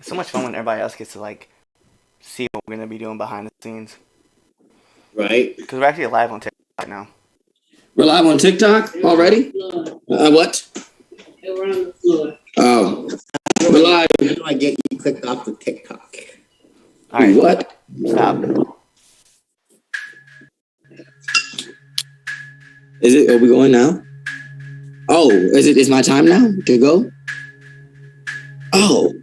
It's so much fun when everybody else gets to like see what we're gonna be doing behind the scenes. Right. Because we're actually live on TikTok right now. We're live on TikTok already? What? We're on the floor. Oh. We're live. How do I get you clicked off the TikTok? All right. What? Stop. Is it? Are we going now? Oh, is my time now to go? Oh.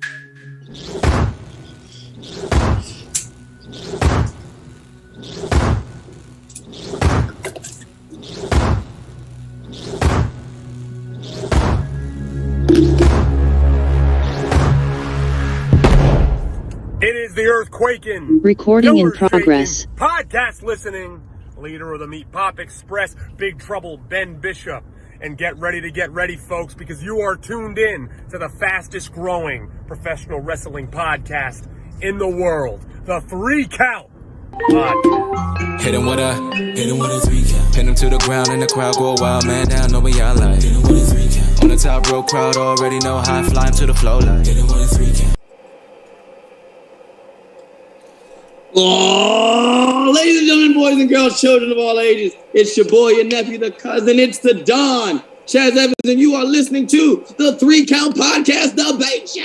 It is the earthquaking, Recording in pillar progress. shaking, podcast listening, leader of the Meat Pop Express, Big Trouble Ben Bishop. And get ready, folks, because you are tuned in to the fastest growing professional wrestling podcast in the world, the 3 Count Podcast. Hit him with a 3 count. Pin him to the ground and the crowd go wild, man down, know we all like. Hit him with a 3 count. On the top row, crowd already know how I fly him to the flow like. Hit him with a 3 count. Oh, ladies and gentlemen, boys and girls, children of all ages, it's your boy, your nephew, the cousin, it's the Don, Chaz Evans, and you are listening to the 3 Count Podcast Debate Show.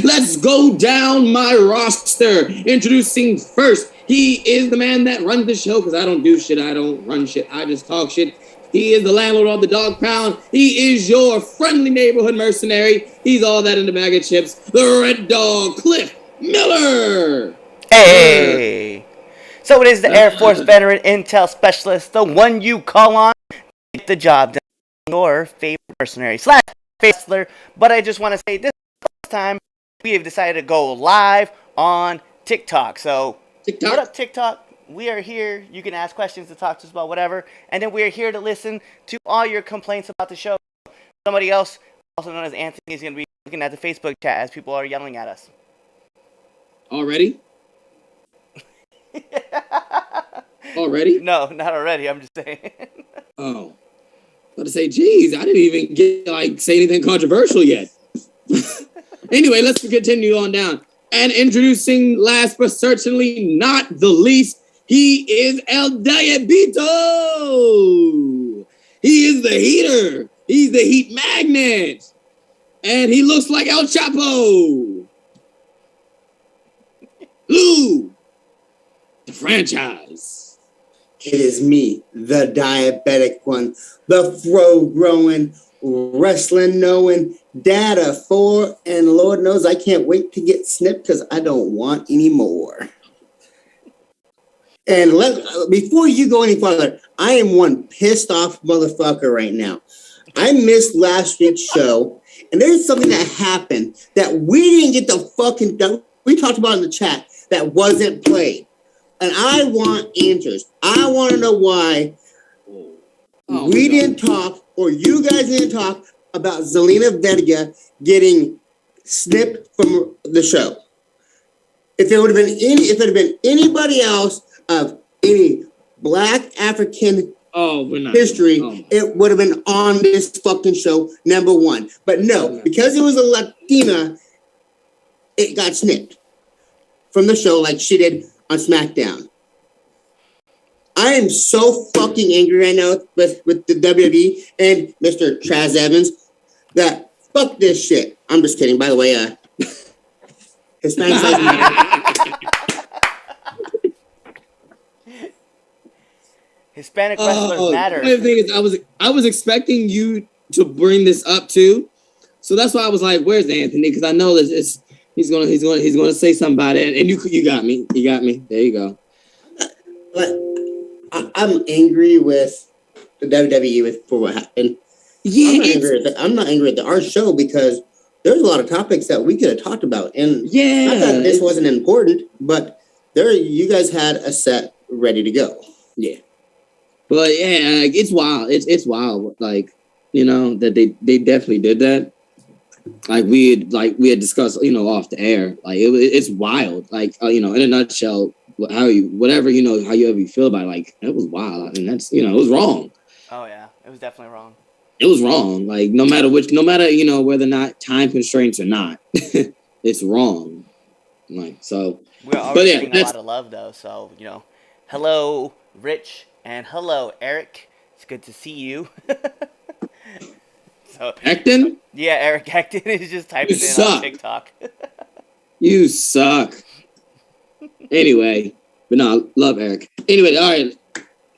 Let's go down my roster. Introducing first, he is the man that runs the show, because I don't do shit, I don't run shit, I just talk shit. He is the landlord of the dog pound. He is your friendly neighborhood mercenary. He's all that in the bag of chips. The Red Dog, Cliff Miller. Hey! So it is the Air Force veteran intel specialist, the one you call on to get the job done, your favorite mercenary / wrestler. But I just want to say this time we have decided to go live on TikTok. So, what up, TikTok? We are here. You can ask questions to talk to us about whatever. And then we are here to listen to all your complaints about the show. Somebody else, also known as Anthony, is going to be looking at the Facebook chat as people are yelling at us. Already? Already? No, not already. I'm just saying. Oh. I was about to say, geez, I didn't even say anything controversial yet. Anyway, let's continue on down. And introducing last but certainly not the least, he is El Diabito. He is the heater. He's the heat magnet. And he looks like El Chapo. Lou, the franchise. It is me, the diabetic one, the fro-growing, wrestling-knowing, data for, and Lord knows I can't wait to get snipped because I don't want any more. And before you go any further, I am one pissed off motherfucker right now. I missed last week's show, and there's something that happened that we didn't get the fucking, we talked about in the chat, that wasn't played. And I want answers. I want to know why we didn't talk, or you guys didn't talk about Zelina Vega getting snipped from the show. If it would have been anybody else of any Black African history, it would have been on this fucking show, number one. But no, because it was a Latina, it got snipped from the show like she did on SmackDown. I am so fucking angry right now with the WWE and Mr. Chaz Evans that fuck this shit. I'm just kidding. By the way, Hispanic lives matter. Hispanic wrestlers matter. The thing is, I was expecting you to bring this up too, so that's why I was like, "Where's Anthony?" Because I know that he's gonna say something about it, and you got me. There you go. But I'm angry with the WWE for what happened. Yeah, I'm not angry at our show because there's a lot of topics that we could have talked about, and not that this wasn't important, but you guys had a set ready to go. Yeah, but yeah, it's wild. It's wild. Like, you know, that they definitely did that. Like we had discussed, you know, off the air. Like it's wild. Like you know, in a nutshell, however you feel about it, like it was wild. I mean, that's, you know, it was wrong. Oh yeah, it was definitely wrong. it was wrong. Like no matter whether or not time constraints or not, it's wrong. Like so. We're already getting a lot of love though. So hello Rich and hello Eric. It's good to see you. So Acton? Yeah, Eric Acton is just typing in on TikTok. You suck. Anyway, but no, love Eric. Anyway, all right.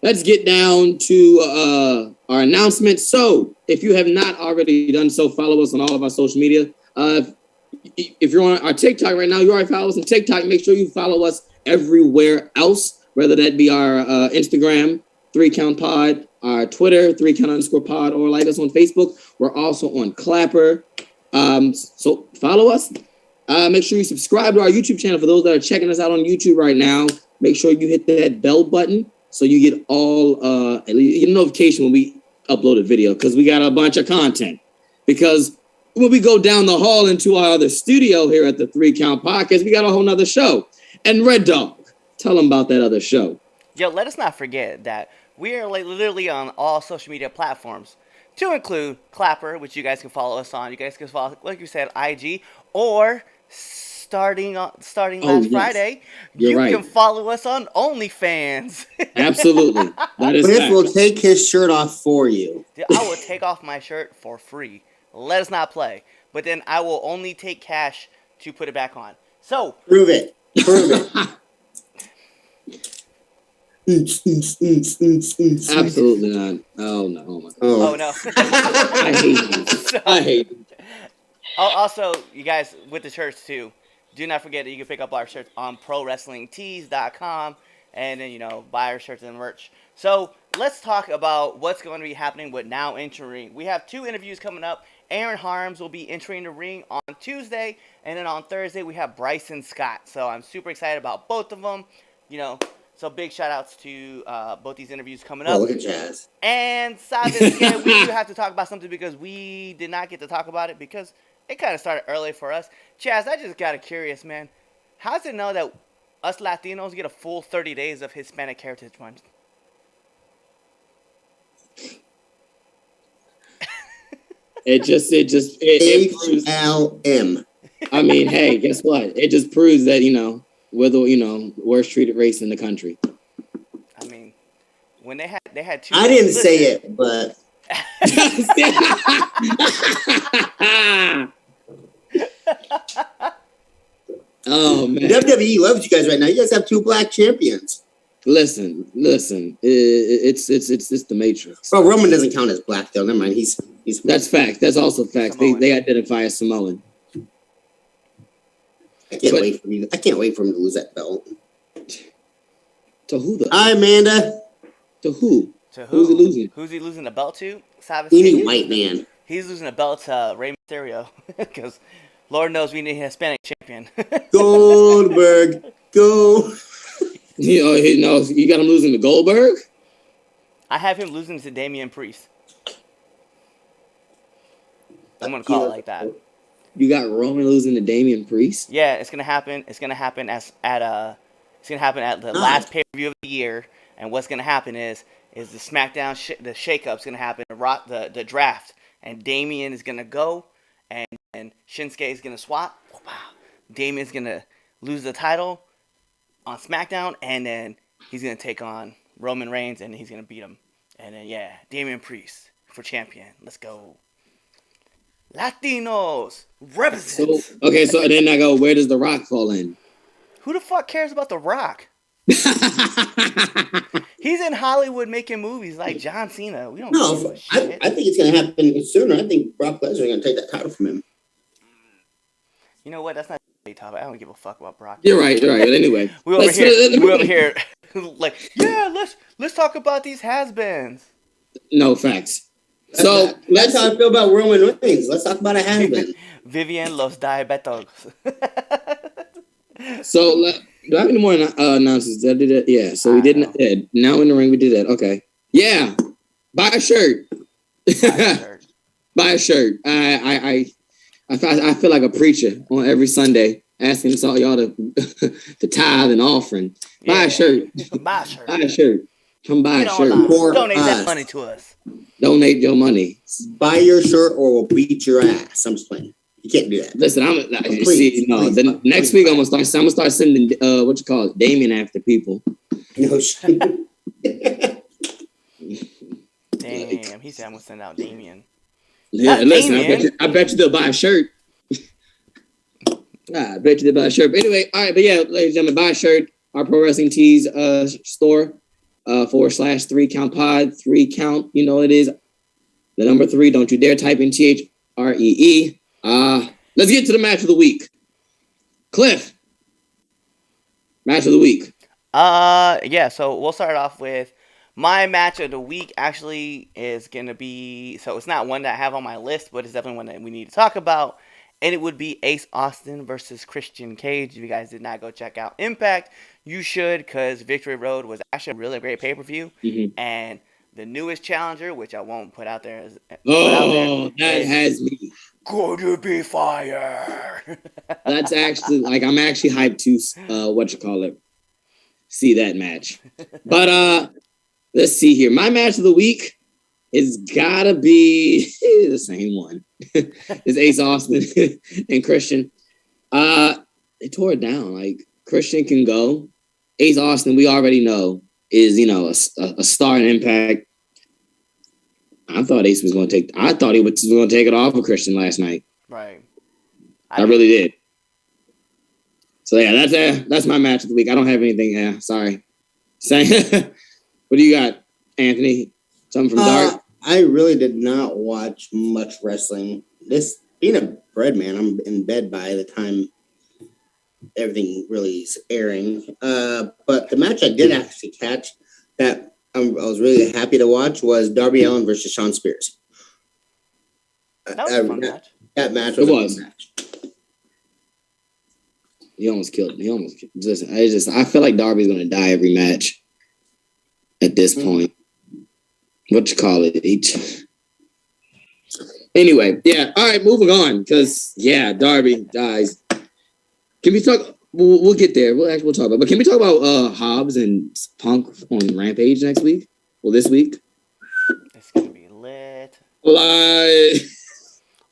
Let's get down to our announcement. So, if you have not already done so, follow us on all of our social media. If you're on our TikTok right now, you already follow us on TikTok. Make sure you follow us everywhere else, whether that be our Instagram, 3Count Pod, our Twitter, 3Count_pod, or like us on Facebook. We're also on Clapper. So follow us. Make sure you subscribe to our YouTube channel. For those that are checking us out on YouTube right now, make sure you hit that bell button so you get all a notification when we upload a video, because we got a bunch of content. Because when we go down the hall into our other studio here at the 3Count Podcast, we got a whole nother show. And Red Dog, tell them about that other show. Yo, let us not forget that we are literally on all social media platforms, to include Clapper, which you guys can follow us on. You guys can follow, like you said, IG, or starting last Friday, you can follow us on OnlyFans. Absolutely. That is Chris will take his shirt off for you. Dude, I will take off my shirt for free. Let us not play. But then I will only take cash to put it back on. So prove it. Absolutely not. Oh no. Oh no. I hate you. I hate you. Also, you guys, with the shirts too, do not forget that you can pick up our shirts on ProWrestlingTees.com and then, buy our shirts and merch. So let's talk about what's going to be happening with Now Entering. We have 2 interviews coming up. Aaron Harms will be entering the ring on Tuesday, and then on Thursday we have Bryson Scott. So I'm super excited about both of them. So big shout outs to both these interviews coming up. Oh, look at Jazz. And Savage, we do have to talk about something because we did not get to talk about it because it kind of started early for us. Chaz, I just got curious, man. How's it know that us Latinos get a full 30 days of Hispanic Heritage Month? It just HLM. I mean, hey, guess what? It just proves that, we're the, worst treated race in the country. I mean, when they had 2 I didn't say it, but oh man, WWE loves you guys right now. You guys have 2 black champions. Listen. It's the Matrix. Well, Roman doesn't count as black though. Never mind. He's. That's fact. That's also fact. They identify as Samoan. I can't wait for him to lose that belt. To who though? Hi, Amanda. To who? To who? Who's he losing? Who's he losing the belt to? Any white man. He's losing the belt to Rey Mysterio because Lord knows we need a Hispanic champion. Goldberg, go. You got him losing to Goldberg? I have him losing to Damian Priest. I'm gonna call it like that. You got Roman losing to Damian Priest? Yeah, it's gonna happen. It's gonna happen at the last pay-per-view of the year. And what's gonna happen is the SmackDown the shake-up's gonna happen. The draft, and Damian is gonna go, and Shinsuke is gonna swap. Damian's gonna lose the title on SmackDown, and then he's gonna take on Roman Reigns, and he's gonna beat him. And then Damian Priest for champion. Let's go. Latinos represent. So then I go, where does The Rock fall in? Who the fuck cares about The Rock? He's in Hollywood making movies like John Cena. We don't give a shit. I think it's going to happen sooner. I think Brock Lesnar is going to take that title from him. You know what? That's not a topic. I don't give a fuck about Brock. You're right. But anyway, we're over here like, let's talk about these has-beens. No facts. That's how I feel about Roman Reigns. Let's talk about a has-been. Vivian los diabetos. So, do I have any more announcements? Did I do that? Yeah. So we didn't. Now in the ring, we did that. Okay. Yeah. Buy a shirt. Buy a shirt. I feel like a preacher on every Sunday asking y'all to tithe and offering. Buy a shirt. Buy a shirt. Buy a shirt. Come buy Get a on shirt. line. For Donate that us. money to us. Donate your money. Buy your shirt or we'll beat your ass. I'm just playing. You can't do that. Listen, Please, the next week I'm gonna start sending what you call it, Damien after people. No shit. Damn, he said I'm gonna send out Damien. Yeah, Not listen, Damien. I bet you they'll buy a shirt. I bet you they'll buy a shirt. But anyway, all right, but yeah, ladies and gentlemen, buy a shirt. Our Pro Wrestling Tees store, /3 count pod, 3 count, you know it is. The number 3, don't you dare type in THREE. Let's get to the match of the week. Cliff, match of the week. Yeah, so we'll start off with my match of the week. Actually is going to be, so it's not one that I have on my list, but it's definitely one that we need to talk about. And it would be Ace Austin versus Christian Cage. If you guys did not go check out Impact, you should, because Victory Road was actually a really great pay-per-view. Mm-hmm. And the newest challenger, which I won't put out there. Has me. Gonna be fire. That's actually, I'm actually hyped to, see that match. But let's see here. My match of the week is gotta be the same one. It's Ace Austin and Christian. They tore it down. Like, Christian can go. Ace Austin, we already know, is, a star in Impact. I thought Ace was going to take it off of Christian last night. Right. I really did. So yeah, that's my match of the week. I don't have anything. Yeah, sorry. What do you got, Anthony? Something from Dark? I really did not watch much wrestling. This being a bread man, I'm in bed by the time everything really is airing. But the match I did actually catch that I was really happy to watch was Darby Allin versus Shawn Spears. That was a fun match. That match was a fun match. He almost killed me. I feel like Darby's gonna die every match at this point. What you call it? Anyway, yeah. All right, moving on. Because Darby dies. Can we talk? We'll get there. We'll talk about. But can we talk about Hobbs and Punk on Rampage next week? Well, this week. It's gonna be lit. Well,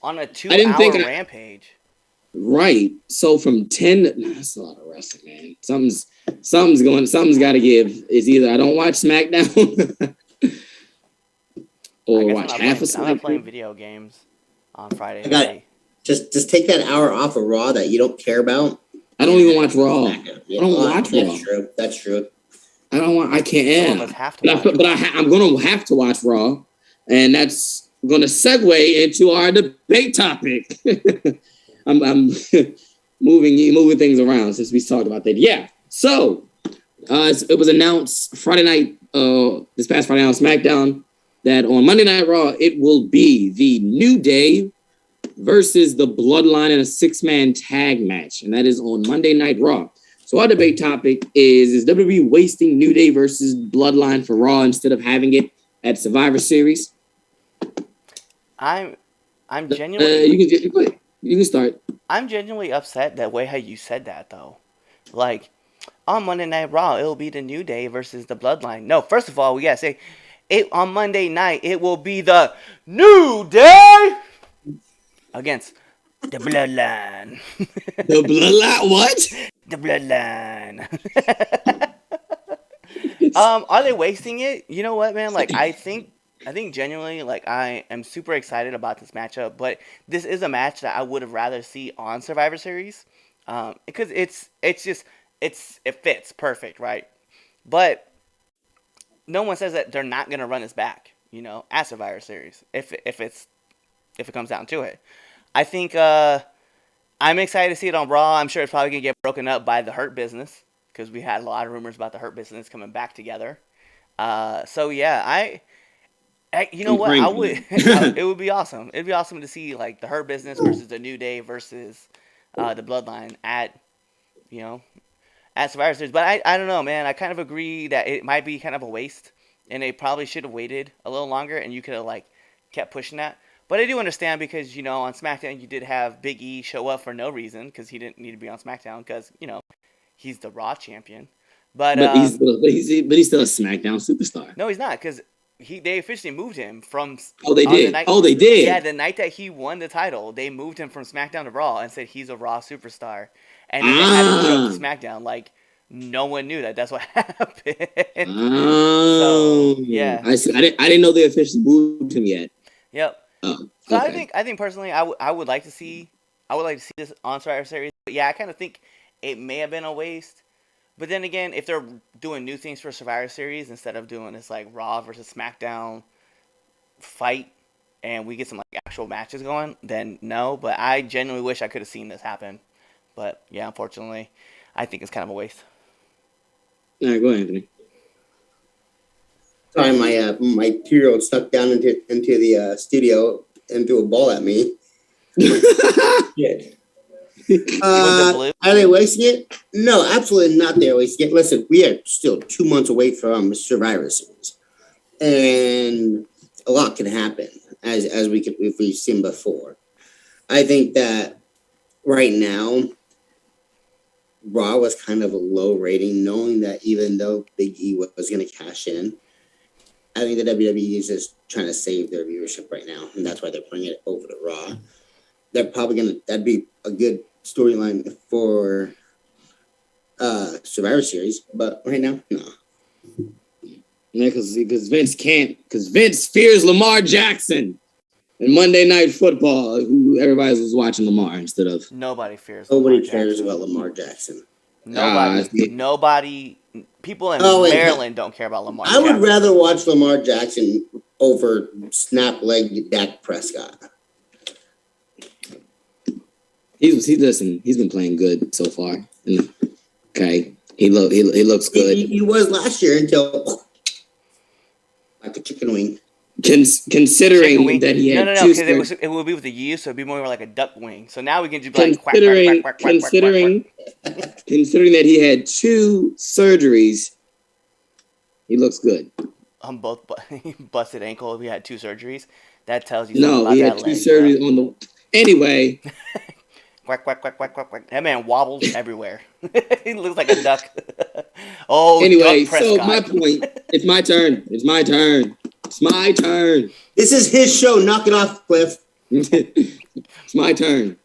on a 2-hour Rampage. Right. So from 10, that's a lot of wrestling, man. Something's got to give. It's either I don't watch SmackDown or watch half of SmackDown. I'm not playing video games on Friday night. Just take that hour off of Raw that you don't care about. I don't even watch Raw. Yeah. I don't watch Raw. That's true. I can't. Some of us have to watch I'm going to have to watch Raw, and that's going to segue into our debate topic. I'm moving things around since we talked about that. Yeah. So it was announced Friday night, this past Friday on SmackDown, that on Monday Night Raw it will be the New Day versus the Bloodline in a 6-man tag match, and that is on Monday Night Raw. So our debate topic is WWE wasting New Day versus Bloodline for Raw instead of having it at Survivor Series? I'm genuinely. You can start. I'm genuinely upset that way how you said that, though. Like, on Monday Night Raw, it'll be the New Day versus the Bloodline. No, first of all, we gotta say, on Monday night, it will be the New Day against the Bloodline. The Bloodline? What? The Bloodline. Are they wasting it? You know what, man? Like, I think genuinely, like, I am super excited about this matchup, but this is a match that I would have rather see on Survivor Series, because it fits perfect, right? But no one says that they're not gonna run us back, at Survivor Series if it comes down to it. I think I'm excited to see it on Raw. I'm sure it's probably gonna get broken up by the Hurt Business because we had a lot of rumors about the Hurt Business coming back together. So yeah, you know what? I would. It would be awesome. It'd be awesome to see like the Hurt Business versus the New Day versus the Bloodline at Survivor Series. But I don't know, man. I kind of agree that it might be kind of a waste, and they probably should have waited a little longer, and you could have like kept pushing that. But I do understand because on SmackDown you did have Big E show up for no reason because he didn't need to be on SmackDown because he's the Raw champion. But he's still a SmackDown superstar. no, he's not, because they officially moved him from. Oh, they did. The They did. Yeah, the night that he won the title, they moved him from SmackDown to Raw and said he's a Raw superstar, and then they had him show up to SmackDown. Like, no one knew that. That's what happened. Oh, so, yeah. I see. I didn't know they officially moved him yet. Yep. Oh, so okay. I think personally, I would like to see this on Survivor Series. But yeah, I kind of think it may have been a waste. But then again, if they're doing new things for Survivor Series instead of doing this like Raw versus SmackDown fight, and we get some like actual matches going, then no. But I genuinely wish I could have seen this happen. But yeah, unfortunately, I think it's kind of a waste. All right, go ahead, Anthony. Sorry, my 2-year-old stuck down into the studio and threw a ball at me. Shit. Are they wasting it? No, absolutely not. They're wasting it. Listen, we are still 2 months away from Survivor Series, and a lot can happen as if we've seen before. I think that right now, Raw was kind of a low rating, knowing that even though Big E was going to cash in, I think the WWE is just trying to save their viewership right now, and that's why they're putting it over to Raw. They're probably that'd be a good storyline for Survivor Series, but right now, no. Yeah, because Vince fears Lamar Jackson and Monday Night Football. Everybody was watching Lamar instead of Nobody fears. Nobody cares about Lamar Jackson. Nobody. People in Maryland don't care about Lamar Jackson. I would rather watch Lamar Jackson over snap leg Dak Prescott. He's been playing good so far. Okay, he looks good. He was last year until like a chicken wing. Considering that he had because it would be with the U, so it'd be more like a duck wing. So now we can just be like quack, quack, quack, quack, considering that he had 2 surgeries, he looks good. On both, he busted ankle. He had 2 surgeries. That tells you something about he had 2 surgeries on the. Anyway. Quack, quack, quack, quack, quack, quack. That man wobbles everywhere. He looks like a duck. Anyway, so my point. It's my turn. It's my turn. This is his show. Knock it off, Cliff. It's my turn.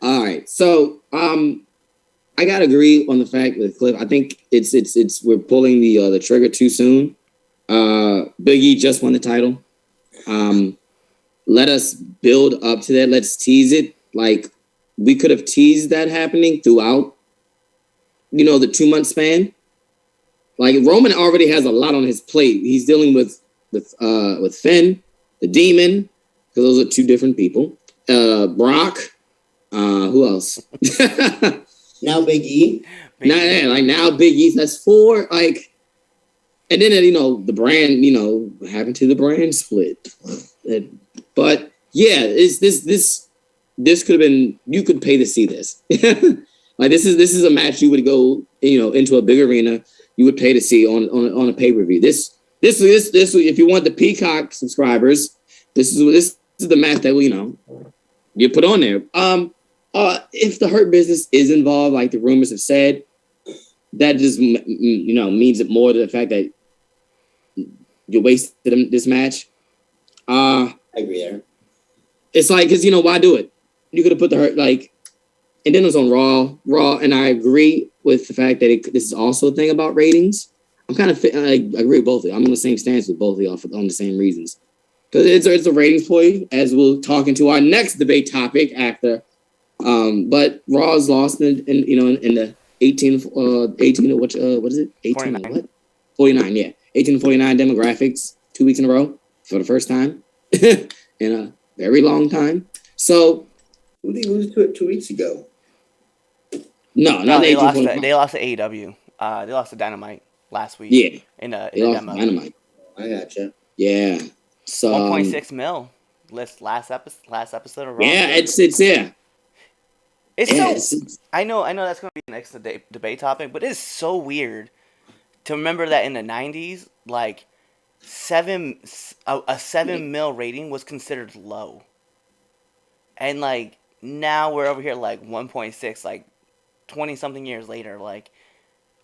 All right. So, I gotta agree on the fact with Cliff. I think it's we're pulling the trigger too soon. Big E just won the title. Let us build up to that. Let's tease it. Like, we could have teased that happening throughout, the 2-month span. Like, Roman already has a lot on his plate. He's dealing with Finn, the Demon, because those are 2 different people. Brock. Who else? Now Big E. Now Big E. That's 4. Like, and then the brand. What happened to the brand split? But yeah, this could have been. You could pay to see this. Like, this is a match you would go into a big arena. You would pay to see on a pay-per-view. This if you want the Peacock subscribers, this is the match that you put on there. If the Hurt Business is involved, like the rumors have said, that just means it more to the fact that you wasted this match. I agree there. It's like, because why do it? You could have put the Hurt and then it was on Raw, and I agree with the fact that this is also a thing about ratings. I agree with both of you. I'm on the same stance with both of y'all on the same reasons. Because it's a ratings play, as we'll talk into our next debate topic after. But Raw's lost in the 18 what is it? 18 49. What? 49, yeah. 18 to 49 demographics 2 weeks in a row for the first time in a very long time. So who did they lose to it 2 weeks ago? No, they lost to AEW. They lost to Dynamite last week. Yeah. In a demo. Dynamite. I gotcha. Yeah. So 1.6 mil. Last episode of Raw. Yeah, it's yeah. I know that's going to be the next debate topic, but it's so weird to remember that in the 90s, like a 7 mil rating was considered low. And like now we're over here like 1.6, like 20-something years later, like,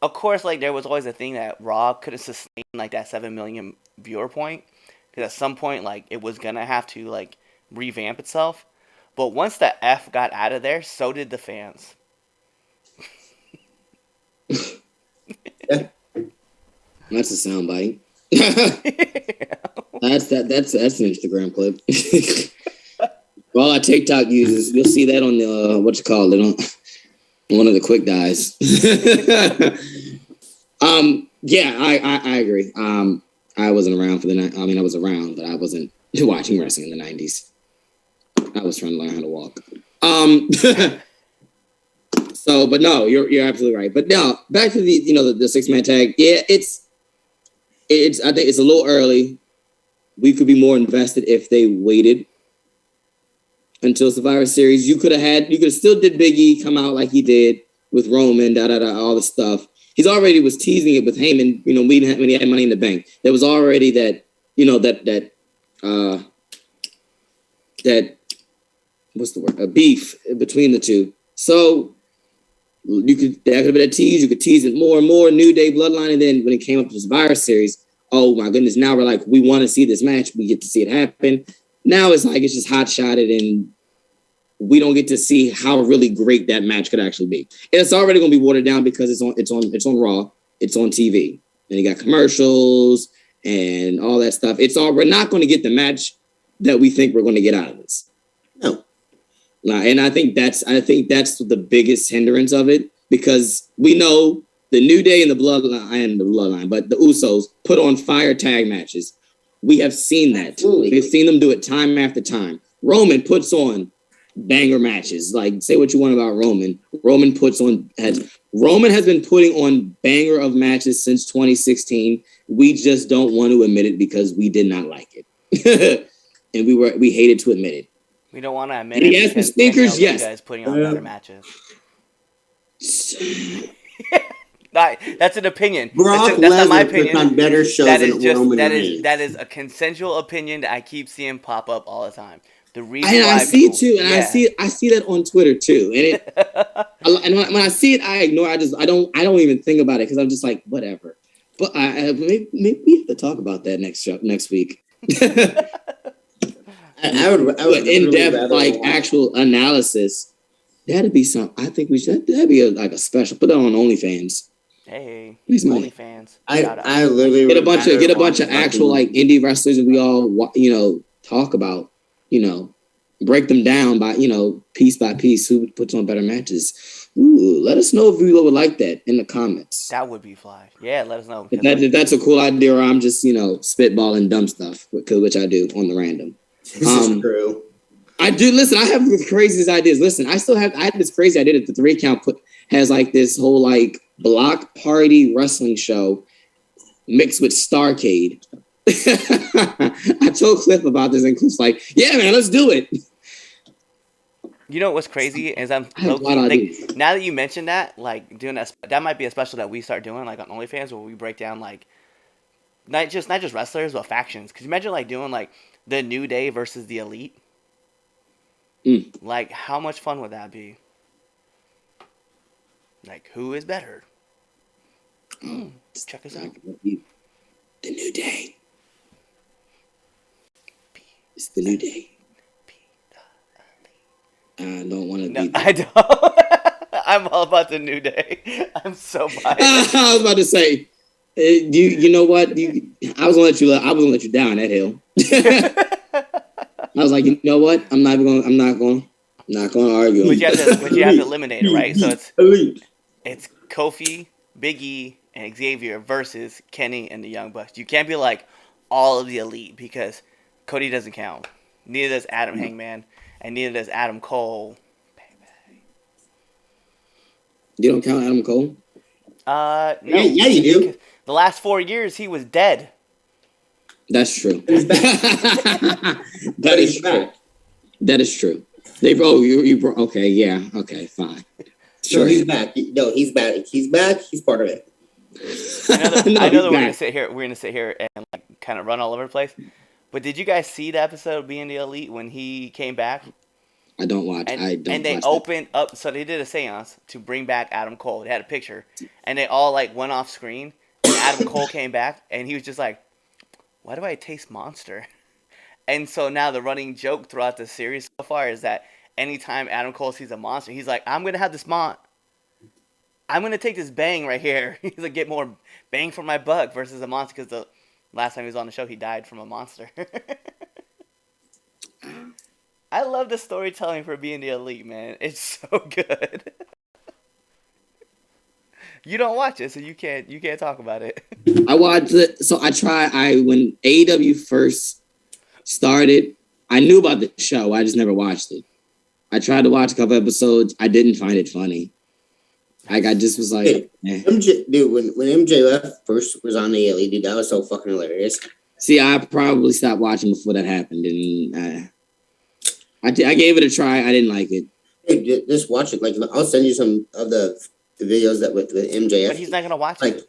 of course, like, there was always a thing that Raw couldn't sustain, like, that 7 million viewer point. Because at some point, like, it was going to have to, like, revamp itself. But once the F got out of there, so did the fans. Yeah. That's a soundbite. That's an Instagram clip. For all our TikTok users, you'll see that on the on one of the quick dies. Yeah, I agree. I wasn't around for I was around, but I wasn't watching wrestling in the 90s. I was trying to learn how to walk. So, but no, you're absolutely right. But now back to the 6-man tag. Yeah, it's I think it's a little early. We could be more invested if they waited until Survivor Series. You could have still did Big E come out like he did with Roman, all the stuff. He's already was teasing it with Heyman, when he had Money in the Bank. There was already that what's the word? A beef between the two. So that could have been a tease. You could tease it more and more. New Day Bloodline, and then when it came up to the Survivor Series, oh my goodness! Now we're like, we want to see this match. We get to see it happen. Now it's like it's just hot shotted, and we don't get to see how really great that match could actually be. And it's already going to be watered down because it's on Raw, it's on TV, and you got commercials and all that stuff. We're not going to get the match that we think we're going to get out of this. No. And I think that's the biggest hindrance of it, because we know the New Day and the Bloodline, but the Usos put on fire tag matches. We have seen that. Absolutely. We've seen them do it time after time. Roman puts on banger matches. Like, say what you want about Roman. Roman has been putting on banger of matches since 2016. We just don't want to admit it because we did not like it. And we hated to admit it. We don't want to admit it. Yes, the stinkers, yes. You guys putting on better matches. That's an opinion. Brock That's not my Lesnar opinion. puts on better shows than Roman Reigns. That is a consensual opinion that I keep seeing pop up all the time. The reason I see it too, and I see that on Twitter too. And when I see it, I ignore. I don't even think about it because I'm just like, whatever. But maybe we have to talk about that next week. I would in-depth actual analysis. That'd be some. I think we should. That'd be a special. Put that on OnlyFans. Hey, Please, OnlyFans. I literally get a bunch of actual indie wrestlers, and we all talk about break them down by piece by piece who puts on better matches. Ooh, let us know if you would like that in the comments. That would be fly. Yeah, let us know. If that's a cool idea, or I'm just spitballing dumb stuff, which I do on the random. This is true. I do. Listen, I have the craziest ideas. Listen, I had this crazy idea that the 3 Count has this whole block party wrestling show mixed with Starcade. I told Cliff about this, and Cliff's like, "Yeah, man, let's do it." You know what's crazy is now that you mentioned that, doing that might be a special that we start doing on OnlyFans, where we break down not just wrestlers but factions. Could you imagine doing the New Day versus the Elite? How much fun would that be? Who is better? Check us out. The New Day. It's the New Day. I don't want to be there. I don't. I'm all about the New Day. I'm so biased. I was about to say, you know what? I was gonna let you down that hill. I was like, you know what? I'm not going to argue. But you have to eliminate it, right? So it's Kofi, Big E, and Xavier versus Kenny and the Young Bucks. You can't be all of the Elite, because Cody doesn't count. Neither does Adam Hangman, and neither does Adam Cole. You don't count Adam Cole? No. Yeah, you do. The last 4 years, he was dead. That's true. He's back. That is true. That is true. Okay, yeah, okay, fine. Sure, he's back. No, he's back. He's back. He's part of it. I know that we're gonna sit here and kind of run all over the place. But did you guys see the episode of Being the Elite when he came back? I don't watch. And they opened up, so they did a seance to bring back Adam Cole. They had a picture, and they all like went off screen. And Adam Cole came back, and he was just like, "Why do I taste monster?" And so now the running joke throughout the series so far is that anytime Adam Cole sees a monster, he's like, "I'm gonna have this I'm gonna take this bang right here." He's like, get more bang for my buck versus a monster, because the last time he was on the show, he died from a monster. I love the storytelling for being the Elite, man. It's so good. You don't watch it, so you can't talk about it. I watched it. So when AEW first started, I knew about the show. I just never watched it. I tried to watch a couple episodes. I didn't find it funny. Like, I just was like, eh. MJ, dude, when MJF first was on the Elite, dude, that was so fucking hilarious. See, I probably stopped watching before that happened, and I gave it a try. I didn't like it. Hey, just watch it. Like, I'll send you some of the videos that with MJF. But he's not gonna watch like, it.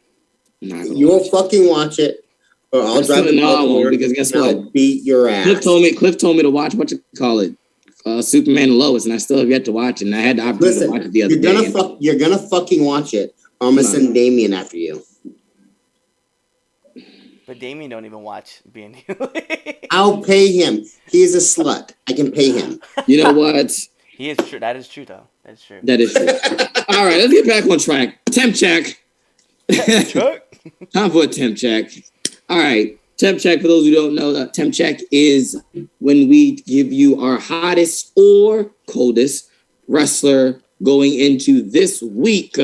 You'll fucking watch it, or I'll drive it over because guess what? I'll beat your ass. Cliff told me to watch Superman and Lois, and I still have yet to watch it. And I had the opportunity to watch it the other day. You're gonna fucking watch it. Or I'm gonna send Damien after you. But Damien don't even watch being. I'll pay him. He's a slut. I can pay him. You know what? He is true. That is true, though. That's true. That is true. All right, let's get back on track. Temp check. Time for a temp check. All right. Temp check, for those who don't know, temp check is when we give you our hottest or coldest wrestler going into this week.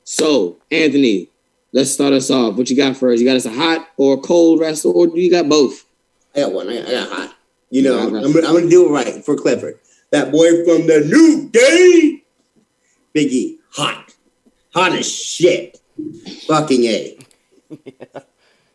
So, Anthony, let's start us off. What you got for us? You got us a hot or cold wrestler, or do you got both? I got one. I got hot. You know, I'm gonna do it right for Clifford. That boy from the New Day, Big E, hot as shit. Fucking A. Yeah.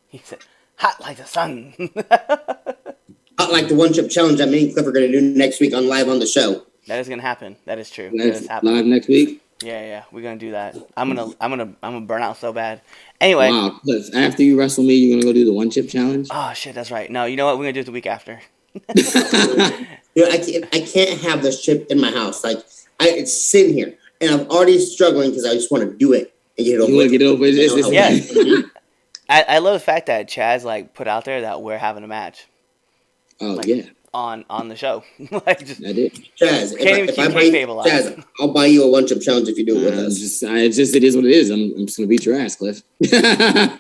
He said, hot like the sun. Hot like the one-chip challenge that me and Cliff are going to do next week live on the show. That is going to happen. That is true. Live next week? Yeah, we're going to do that. I'm gonna burn out so bad. Anyway. Wow, Cliff, after you wrestle me, you're going to go do the one-chip challenge? Oh, shit, that's right. No, you know what? We're going to do it the week after. You know, I can't have this chip in my house. Like, it's sitting here, and I'm already struggling because I just want to do it and get it over. You want to get it over? Yeah. I love the fact that Chaz like put out there that we're having a match. Oh, like, yeah. On the show. Like, just, I did. Chaz, if I buy Chaz, I'll buy you a one-chip challenge if you do it with us. It is what it is. I'm just gonna beat your ass, Cliff.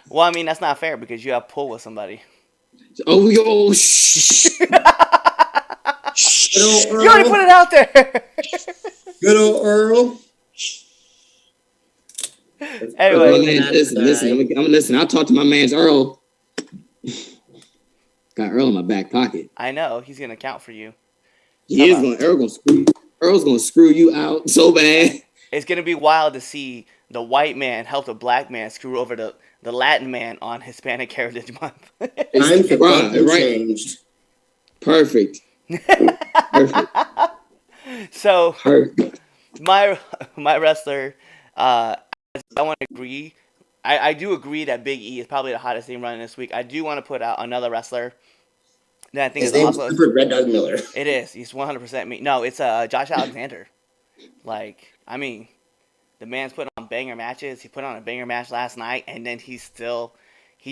Well, I mean, that's not fair because you have pull with somebody. Oh, yo, shh. You already put it out there. Good old Earl. Anyway, listen. I'll talk to my man's Earl. Got Earl in my back pocket. I know he's gonna count for you. Earl's gonna screw you out so bad. It's gonna be wild to see the white man help the black man screw over the Latin man on Hispanic Heritage Month. Times have changed. Perfect. So my wrestler, I want to agree. I do agree that Big E is probably the hottest thing running this week. I do want to put out another wrestler that I think is also Red Dog Miller. It is. He's 100% me. No, it's Josh Alexander. Like, I mean, the man's put on banger matches. He put on a banger match last night, and then he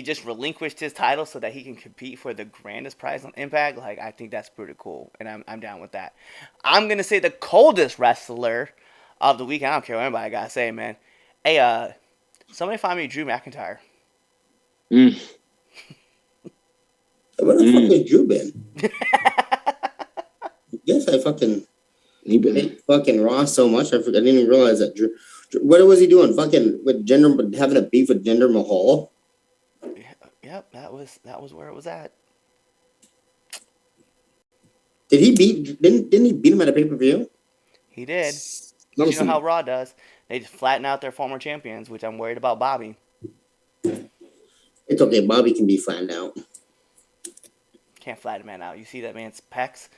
just relinquished his title so that he can compete for the grandest prize on Impact. Like, I think that's pretty cool, and I'm down with that. I'm gonna say the coldest wrestler of the week. I don't care what anybody gotta say, man. Hey, somebody find me Drew McIntyre. Where the fuck has Drew been? Yes, he been fucking Raw so much. I didn't even realize that Drew. What was he doing? Fucking having a beef with Jinder Mahal. Yep, that was where it was at. Didn't he beat him at a pay-per-view? He did. You know how Raw does. They just flatten out their former champions, which I'm worried about Bobby. It's okay. Bobby can be flattened out. Can't flatten a man out. You see that man's pecs?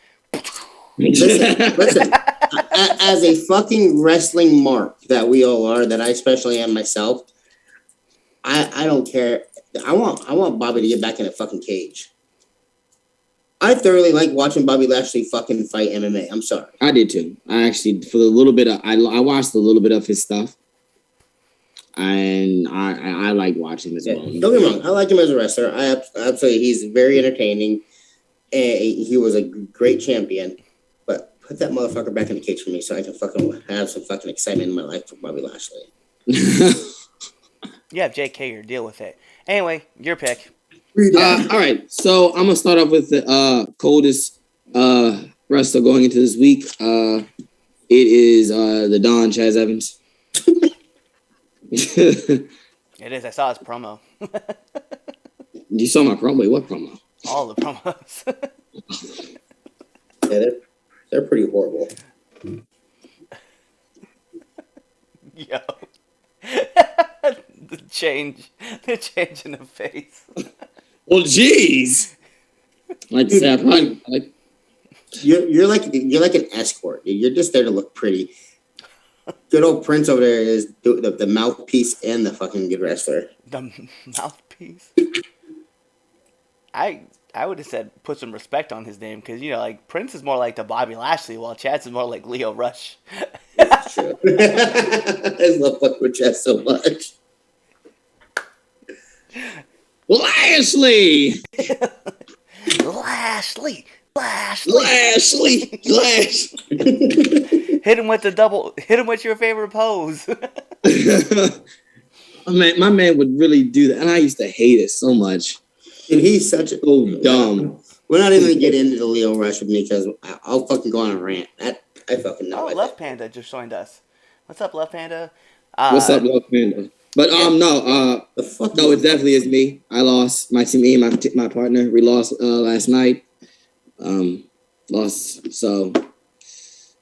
Listen. As a fucking wrestling mark that we all are, that I especially am myself, I don't care. I want Bobby to get back in a fucking cage. I thoroughly like watching Bobby Lashley fucking fight MMA. I'm sorry. I did too. I actually, for the little bit of, I watched a little bit of his stuff, and I like watching him as well. Don't get me wrong. I like him as a wrestler. Absolutely, he's very entertaining, and he was a great champion. But put that motherfucker back in the cage for me, so I can fucking have some fucking excitement in my life for Bobby Lashley. You have Jake Hager, deal with it. Anyway, your pick. All right, so I'm gonna start off with the coldest wrestler going into this week. It is the Don Chaz Evans. It is. I saw his promo. You saw my promo? Wait, what promo? All the promos. Yeah, they're pretty horrible. Yo. the change in the face. Well, jeez. Like to say, I probably like. You're like an escort. You're just there to look pretty. Good old Prince over there is the mouthpiece and the fucking good wrestler. The mouthpiece. I would have said put some respect on his name because like Prince is more like the Bobby Lashley, while Chaz is more like Leo Rush. That's true. I love fucking with Chaz so much. Lashley. Lashley. Hit him with the double. Hit him with your favorite pose. My man would really do that, and I used to hate it so much. And he's such a dumb. We're not even gonna get into the Leo Rush with me because I'll fucking go on a rant. I fucking know. Oh, Left Panda just joined us. What's up, Left Panda? What's up, Love Panda? But no, it definitely is me. I lost my team. Me and my partner, we lost last night. Lost. So,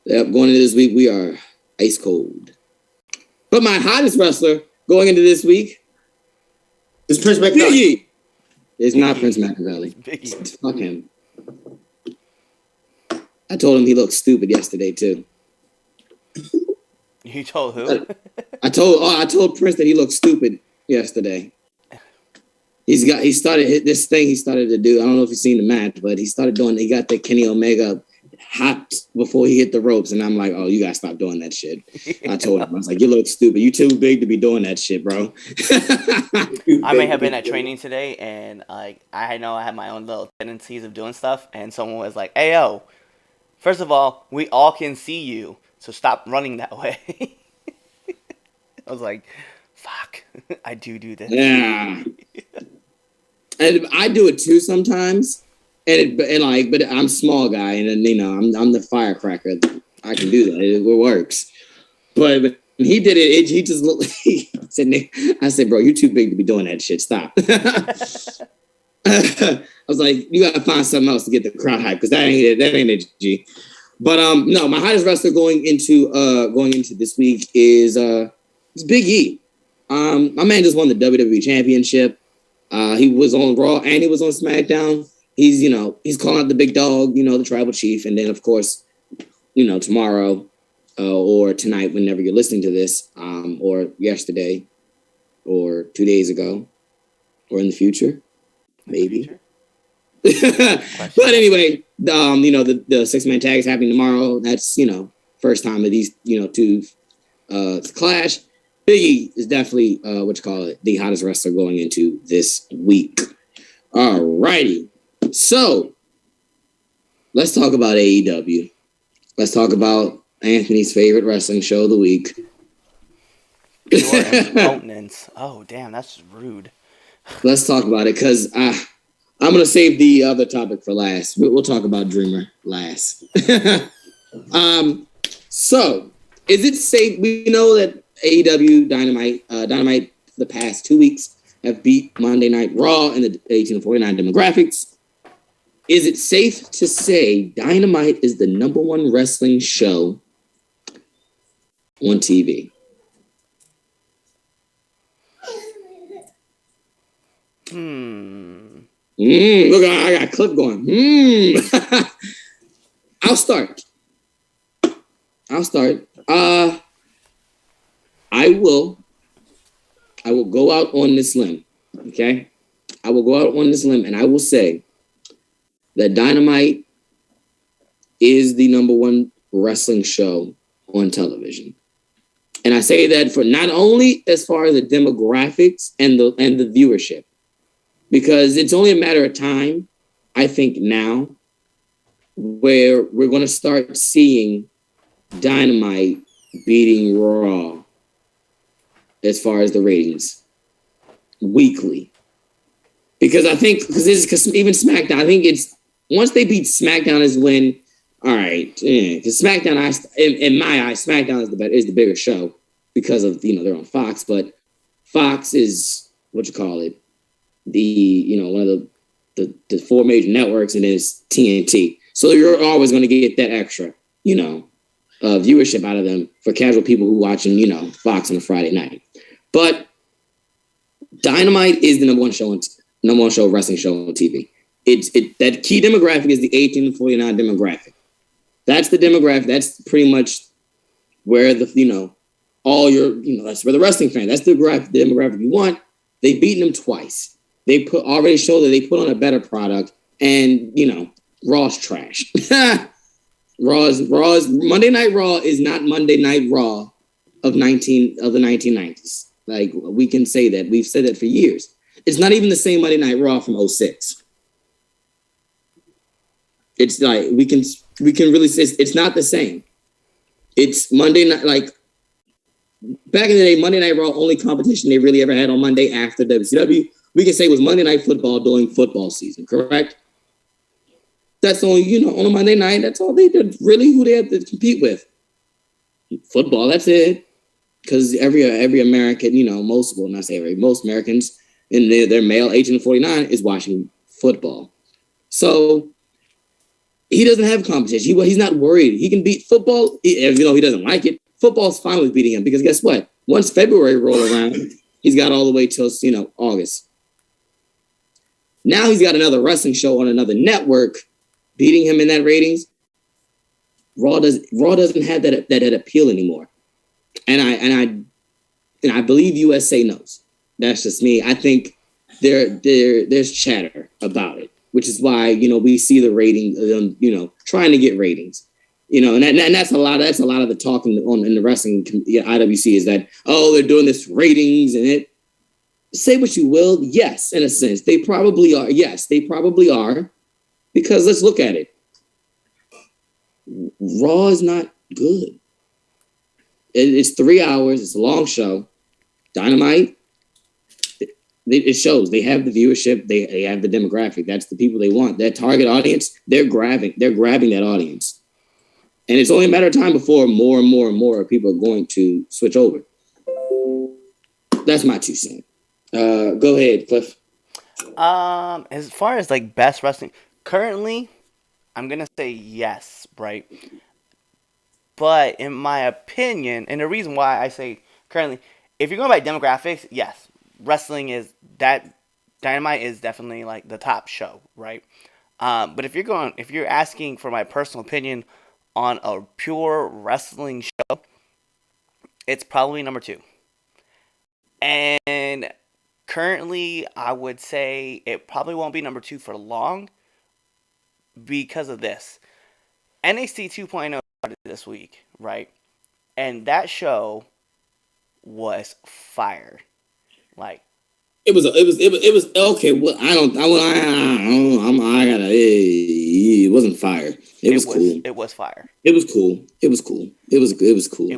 yep, going into this week, we are ice cold. But my hottest wrestler going into this week is Prince McMahon. It's not Prince McAvally. Fuck him. I told him he looked stupid yesterday too. You told who? I told Prince that he looked stupid yesterday. He started to do. I don't know if you've seen the match, but he got the Kenny Omega hot before he hit the ropes, and I'm like, oh, you gotta stop doing that shit. I told him, I was like, you look stupid. You too big to be doing that shit, bro. I may have been at training today, and like I know I have my own little tendencies of doing stuff, and someone was like, hey, yo, first of all, we all can see you, so stop running that way. I was like, fuck, I do this. Yeah. And I do it too sometimes. But I'm a small guy, and I'm the firecracker. I can do that. It works. But when he did it, he just looked. I said, "Bro, you're too big to be doing that shit. Stop." I was like, "You gotta find something else to get the crowd hype because that ain't it, G." But no, my hottest wrestler going into this week is Big E. My man just won the WWE Championship. He was on Raw and he was on SmackDown. He's calling out the big dog, the tribal chief. And then, of course, tomorrow or tonight, whenever you're listening to this, or yesterday or 2 days ago or in the future, maybe. But anyway, the 6-man tag is happening tomorrow. That's, first time of these, two clash. Big E is definitely, the hottest wrestler going into this week. All righty. So, let's talk about AEW. Let's talk about Anthony's favorite wrestling show of the week. Pure impotence. Oh, damn, that's rude. Let's talk about it, because I'm going to save the other topic for last. We'll talk about Dreamer last. So, is it safe? We know that AEW Dynamite the past 2 weeks have beat Monday Night Raw in the 18 to 49 demographics. Is it safe to say Dynamite is the number one wrestling show on TV? Look, I got a clip going. I'll start. I will go out on this limb. Okay? I will go out on this limb and I will say that Dynamite is the number one wrestling show on television. And I say that for not only as far as the demographics and the viewership, because it's only a matter of time, I think now, where we're going to start seeing Dynamite beating Raw as far as the ratings weekly. Because I think, because even SmackDown, I think it's, once they beat SmackDown is when, all right, because SmackDown, in my eyes, SmackDown is the bigger show because of, they're on Fox, but Fox is, what you call it, one of the four major networks, and then it's TNT. So you're always going to get that extra, viewership out of them for casual people who watching, Fox on a Friday night. But Dynamite is the number one wrestling show on TV. That key demographic is the 18 to 49 demographic. That's the demographic. That's pretty much where all your, that's where the wrestling fan. That's the demographic you want. They've beaten them twice. They already show that they put on a better product, and Raw's trash. Raw's Monday Night Raw is not Monday Night Raw of the 1990s. Like, we can say that. We've said that for years. It's not even the same Monday Night Raw from 06. It's like we can really say it's not the same. It's Monday night, like back in the day, Monday Night Raw, only competition they really ever had on Monday after WCW, we can say was Monday Night Football during football season, correct? That's only, on a Monday night, that's all they did, really, who they had to compete with. Football, that's it. Because every American, most Americans in their male 18 to 49 is watching football. So he doesn't have competition. He's not worried. He can beat football, even though he doesn't like it. Football's fine with beating him, because guess what? Once February roll around, he's got all the way till August. Now he's got another wrestling show on another network beating him in that ratings. Raw doesn't have that appeal anymore. And I believe USA knows. That's just me. I think there's chatter about it, which is why we see the rating, trying to get ratings, and that's a lot of the talk in the wrestling IWC is that, oh, they're doing this ratings, and it, say what you will, yes, in a sense they probably are. Yes, they probably are, because let's look at it. Raw is not good. It's 3 hours. It's a long show. Dynamite, it shows they have the viewership. They have the demographic. That's the people they want. That target audience, they're grabbing that audience. And it's only a matter of time before more and more and more people are going to switch over. That's my 2 cents. Go ahead, Cliff. As far as like best wrestling, currently, I'm gonna say yes, right? But in my opinion, and the reason why I say currently, if you're going by demographics, yes, Dynamite is definitely like the top show, right? But if you're asking for my personal opinion on a pure wrestling show, it's probably number 2. And currently, I would say it probably won't be number 2 for long because of this. NXT 2.0 started this week, right? And that show was fire. Like, it was okay. Well, it wasn't fire. It was cool. It was fire. It was cool. It was cool. It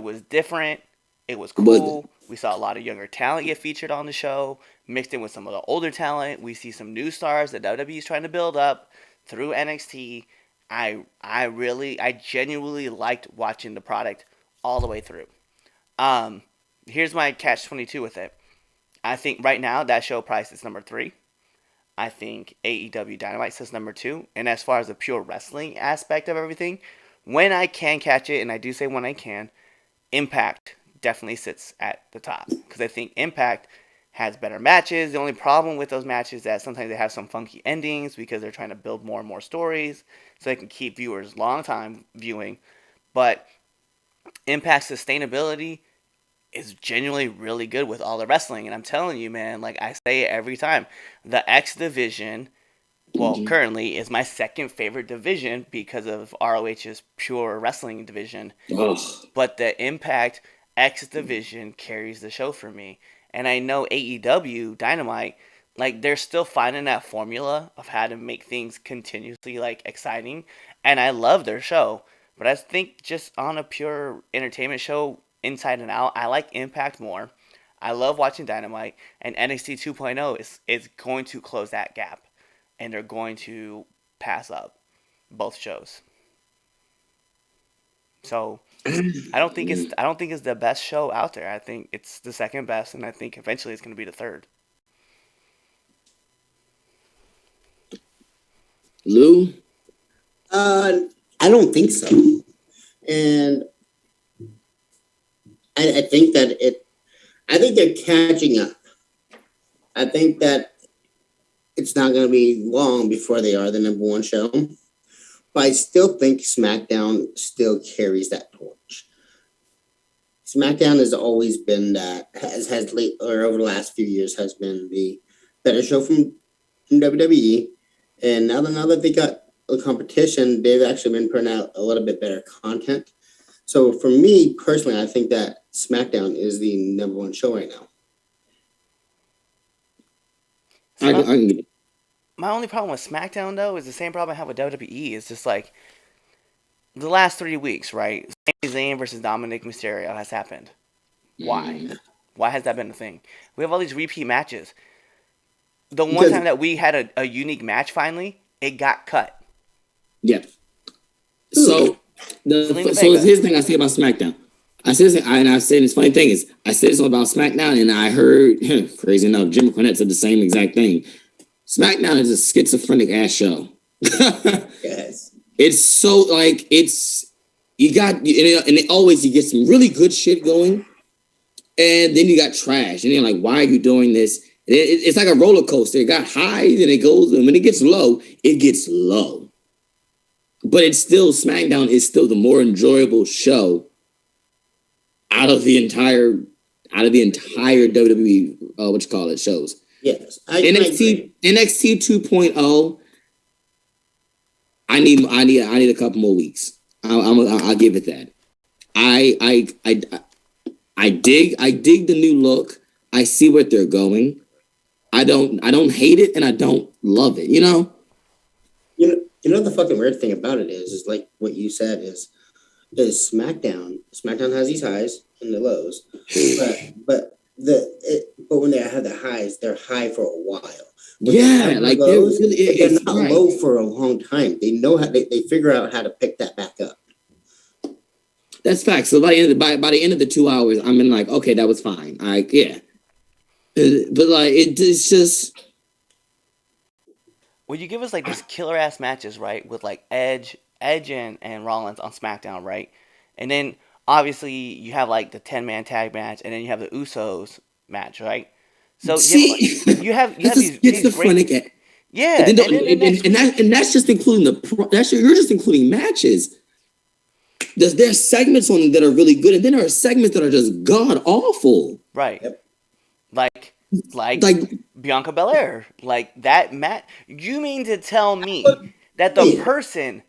was different. It was cool. We saw a lot of younger talent get featured on the show, mixed in with some of the older talent. We see some new stars that WWE is trying to build up through NXT. I genuinely liked watching the product all the way through. Here's my catch-22 with it. I think right now that show price is number 3. I think AEW Dynamite says number 2. And as far as the pure wrestling aspect of everything, when I can catch it, and I do say when I can, Impact definitely sits at the top. Because I think Impact has better matches. The only problem with those matches is that sometimes they have some funky endings because they're trying to build more and more stories so they can keep viewers long time viewing. But Impact's sustainability is genuinely really good with all the wrestling. And I'm telling you, man, like I say it every time, the X Division, well, currently is my second favorite division because of ROH's pure wrestling division. Ugh. But the Impact X division carries the show for me. And I know AEW Dynamite, like they're still finding that formula of how to make things continuously like exciting. And I love their show. But I think just on a pure entertainment show, inside and out, I like Impact more. I love watching Dynamite, and NXT 2.0 is going to close that gap, and they're going to pass up both shows. So I don't think it's the best show out there. I think it's the second best, and I think eventually it's going to be the third. Lou? I don't think so. And I think that I think they're catching up. I think that it's not going to be long before they are the number one show. But I still think SmackDown still carries that torch. SmackDown has always been that, has late or over the last few years has been the better show from WWE. And now that they got a competition, they've actually been putting out a little bit better content. So for me personally, I think that SmackDown is the number one show right now. My only problem with SmackDown though is the same problem I have with WWE. It's just like the last 3 weeks, right? Sami Zayn versus Dominic Mysterio has happened. Why? Why has that been a thing? We have all these repeat matches. The one time that we had a unique match finally, it got cut. Yeah. So here's the thing I say about SmackDown. I said this funny thing is, I said this about SmackDown, and I heard, crazy enough, Jim Cornette said the same exact thing. SmackDown is a schizophrenic ass show. Yes. It's so like you get some really good shit going, and then you got trash, and you're like, why are you doing this? It's like a roller coaster. It got highs and it goes, and when it gets low, it gets low. But it's still, SmackDown is still the more enjoyable show out of the entire WWE shows. Yes. NXT 2.0. I need a couple more weeks. I'll give it that. I dig the new look. I see what they're going. I don't hate it and I don't love it. You know the fucking weird thing about it is like what you said is SmackDown. SmackDown has these highs and the lows, but when they have the highs, they're high for a while. When yeah, like lows, they're not right. low for a long time. They know how they figure out how to pick that back up. That's fact. So by the end of the 2 hours, I'm in like, okay, that was fine. Yeah, but like it's just. Well, you give us like these killer ass matches, right? With like Edge and Rollins on SmackDown, right? And then obviously you have like the 10-man tag match, and then you have the Usos match, right? So you have these great, yeah, and that's just including you're just including matches. There's segments on them that are really good, and then there are segments that are just god awful. Right. Yep. Like Bianca Belair, like that match. You mean to tell me that the person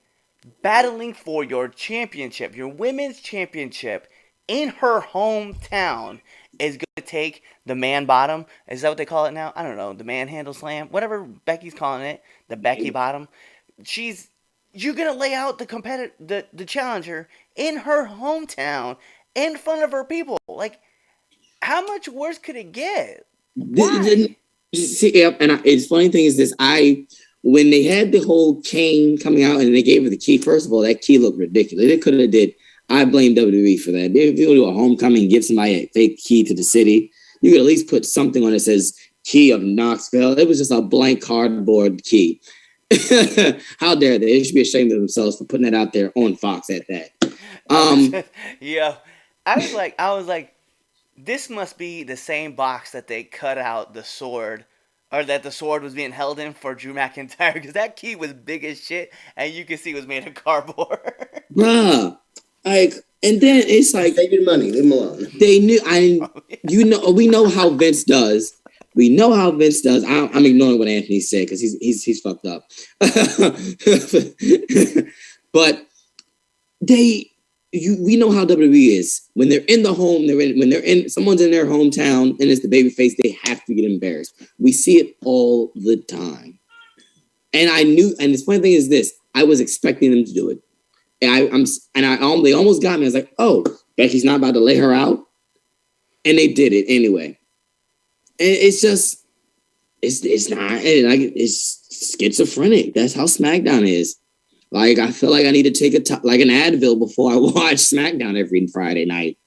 battling for your championship, your women's championship, in her hometown is going to take the man bottom? Is that what they call it now? I don't know. The manhandle slam, whatever Becky's calling it, the Becky bottom. You're gonna lay out the challenger in her hometown in front of her people. Like, how much worse could it get? Why? It's funny thing is this. When they had the whole Kane coming out and they gave her the key, first of all, that key looked ridiculous. They could have did. I blame WWE for that. If you do a homecoming and give somebody a fake key to the city, you could at least put something on it that says key of Knoxville. It was just a blank cardboard key. How dare they? They should be ashamed of themselves for putting that out there on Fox at that. Yeah, I was like, this must be the same box that they cut out the sword, or that the sword was being held in for Drew McIntyre, because that key was big as shit, and you can see it was made of cardboard. Bruh, like, and then it's like saving money, leave them alone. They knew. We know how Vince does. We know how Vince does. I'm ignoring what Anthony said because he's fucked up. But we know how WWE is. When they're in the home, someone's in their hometown and it's the babyface, they have to get embarrassed. We see it all the time. And I knew, and the funny thing is this, I was expecting them to do it. And they almost got me. I was like, oh, Becky's not about to lay her out. And they did it anyway. And it's just, it's schizophrenic. That's how SmackDown is. Like, I feel like I need to take an Advil before I watch SmackDown every Friday night.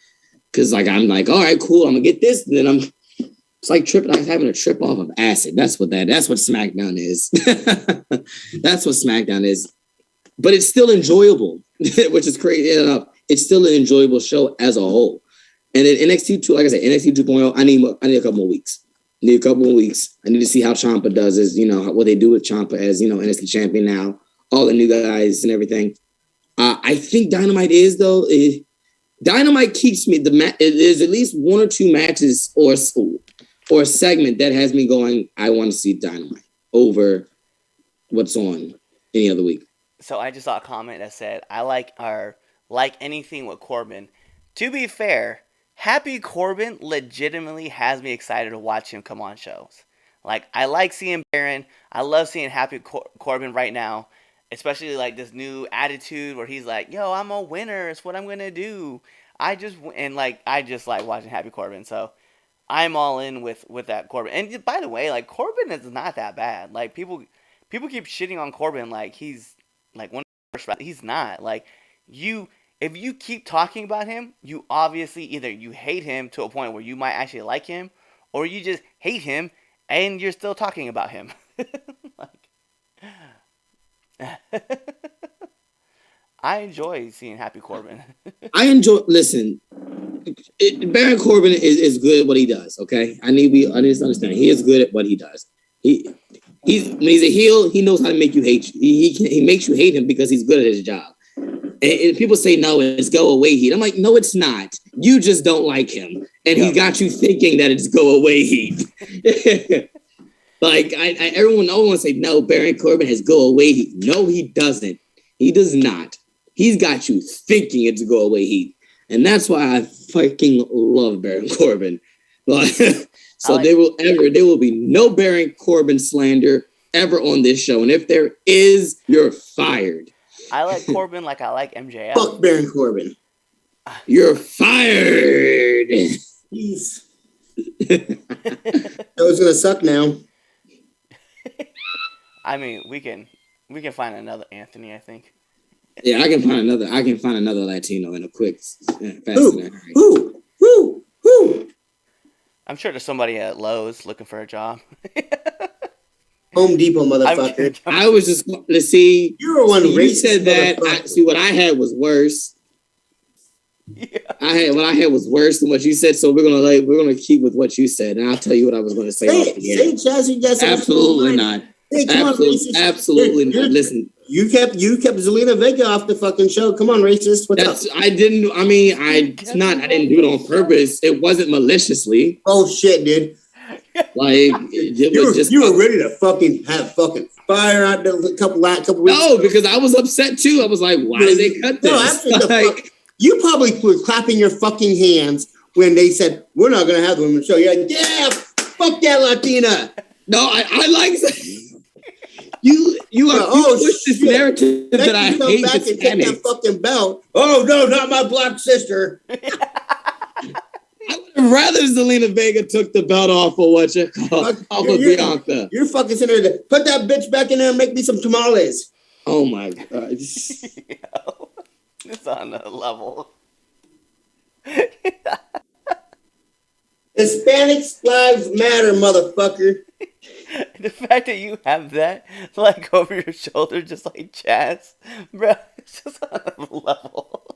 Because, like, I'm like, all right, cool, I'm going to get this. And then it's like having a trip off of acid. That's what SmackDown is. That's what SmackDown is. But it's still enjoyable, which is crazy enough. It's still an enjoyable show as a whole. And then NXT 2, like I said, NXT 2.0, I need a couple more weeks. I need to see how Ciampa does what they do with Ciampa as, NXT champion now. All the new guys and everything. I think Dynamite is, though. Dynamite keeps me, there's at least one or two matches or a segment that has me going, I want to see Dynamite over what's on any other week. So I just saw a comment that said, I like anything with Corbin. To be fair, Happy Corbin legitimately has me excited to watch him come on shows. Like, I like seeing Baron. I love seeing Happy Corbin right now. Especially like this new attitude where he's like, yo, I'm a winner. It's what I'm going to do. I just like watching Happy Corbin. So I'm all in with that Corbin. And by the way, like, Corbin is not that bad. Like, people keep shitting on Corbin like he's like one of the worst. He's not. Like, if you keep talking about him, you obviously either you hate him to a point where you might actually like him, or you just hate him and you're still talking about him. Like, I enjoy seeing Happy Corbin. Listen, Baron Corbin is good at what he does, okay? I need to understand. He is good at what he does. When he's a heel, he knows how to make you hate you. He makes you hate him because he's good at his job. And people say, no, it's go away heat. I'm like, no, it's not. You just don't like him. And he got you thinking that it's go away heat. Like, everyone say, no, Baron Corbin has go away heat. No, he doesn't. He does not. He's got you thinking it's go away heat. And that's why I fucking love Baron Corbin. So there will be no Baron Corbin slander ever on this show. And if there is, you're fired. I like Corbin like I like MJF. Fuck Baron Corbin. You're fired. Jeez. That was gonna suck now. I mean, we can find another Anthony, I think. Yeah, I can find another Latino in a quick, fast. Who? I'm sure there's somebody at Lowe's looking for a job. Home Depot, motherfucker. I was just, let's see. You were one racist. You said that. What I had was worse. Yeah. What I had was worse than what you said. So we're gonna keep with what you said, and I'll tell you what I was going to say. Say Chazzy, absolutely not. Hey, absolutely not. Listen, you kept Zelina Vega off the fucking show. Come on, racist. What's up? I didn't. I mean, I didn't do it on purpose. It wasn't maliciously. Oh shit, dude. Like you were ready to fucking have fucking fire out there a couple weeks. No, because I was upset too. I was like, why did they cut this? No, you probably were clapping your fucking hands when they said we're not gonna have the women's show. You're like, yeah, fuck that Latina. No, I like you push this narrative that I hate back and take that fucking belt. Oh no, not my black sister. I would have rather Zelina Vega took the belt off of Bianca. You're fucking sitting there. Put that bitch back in there and make me some tamales. Oh my god. It's on a level. Hispanics lives matter, motherfucker. The fact that you have that like over your shoulder, just like Chaz, bro, it's just on a level.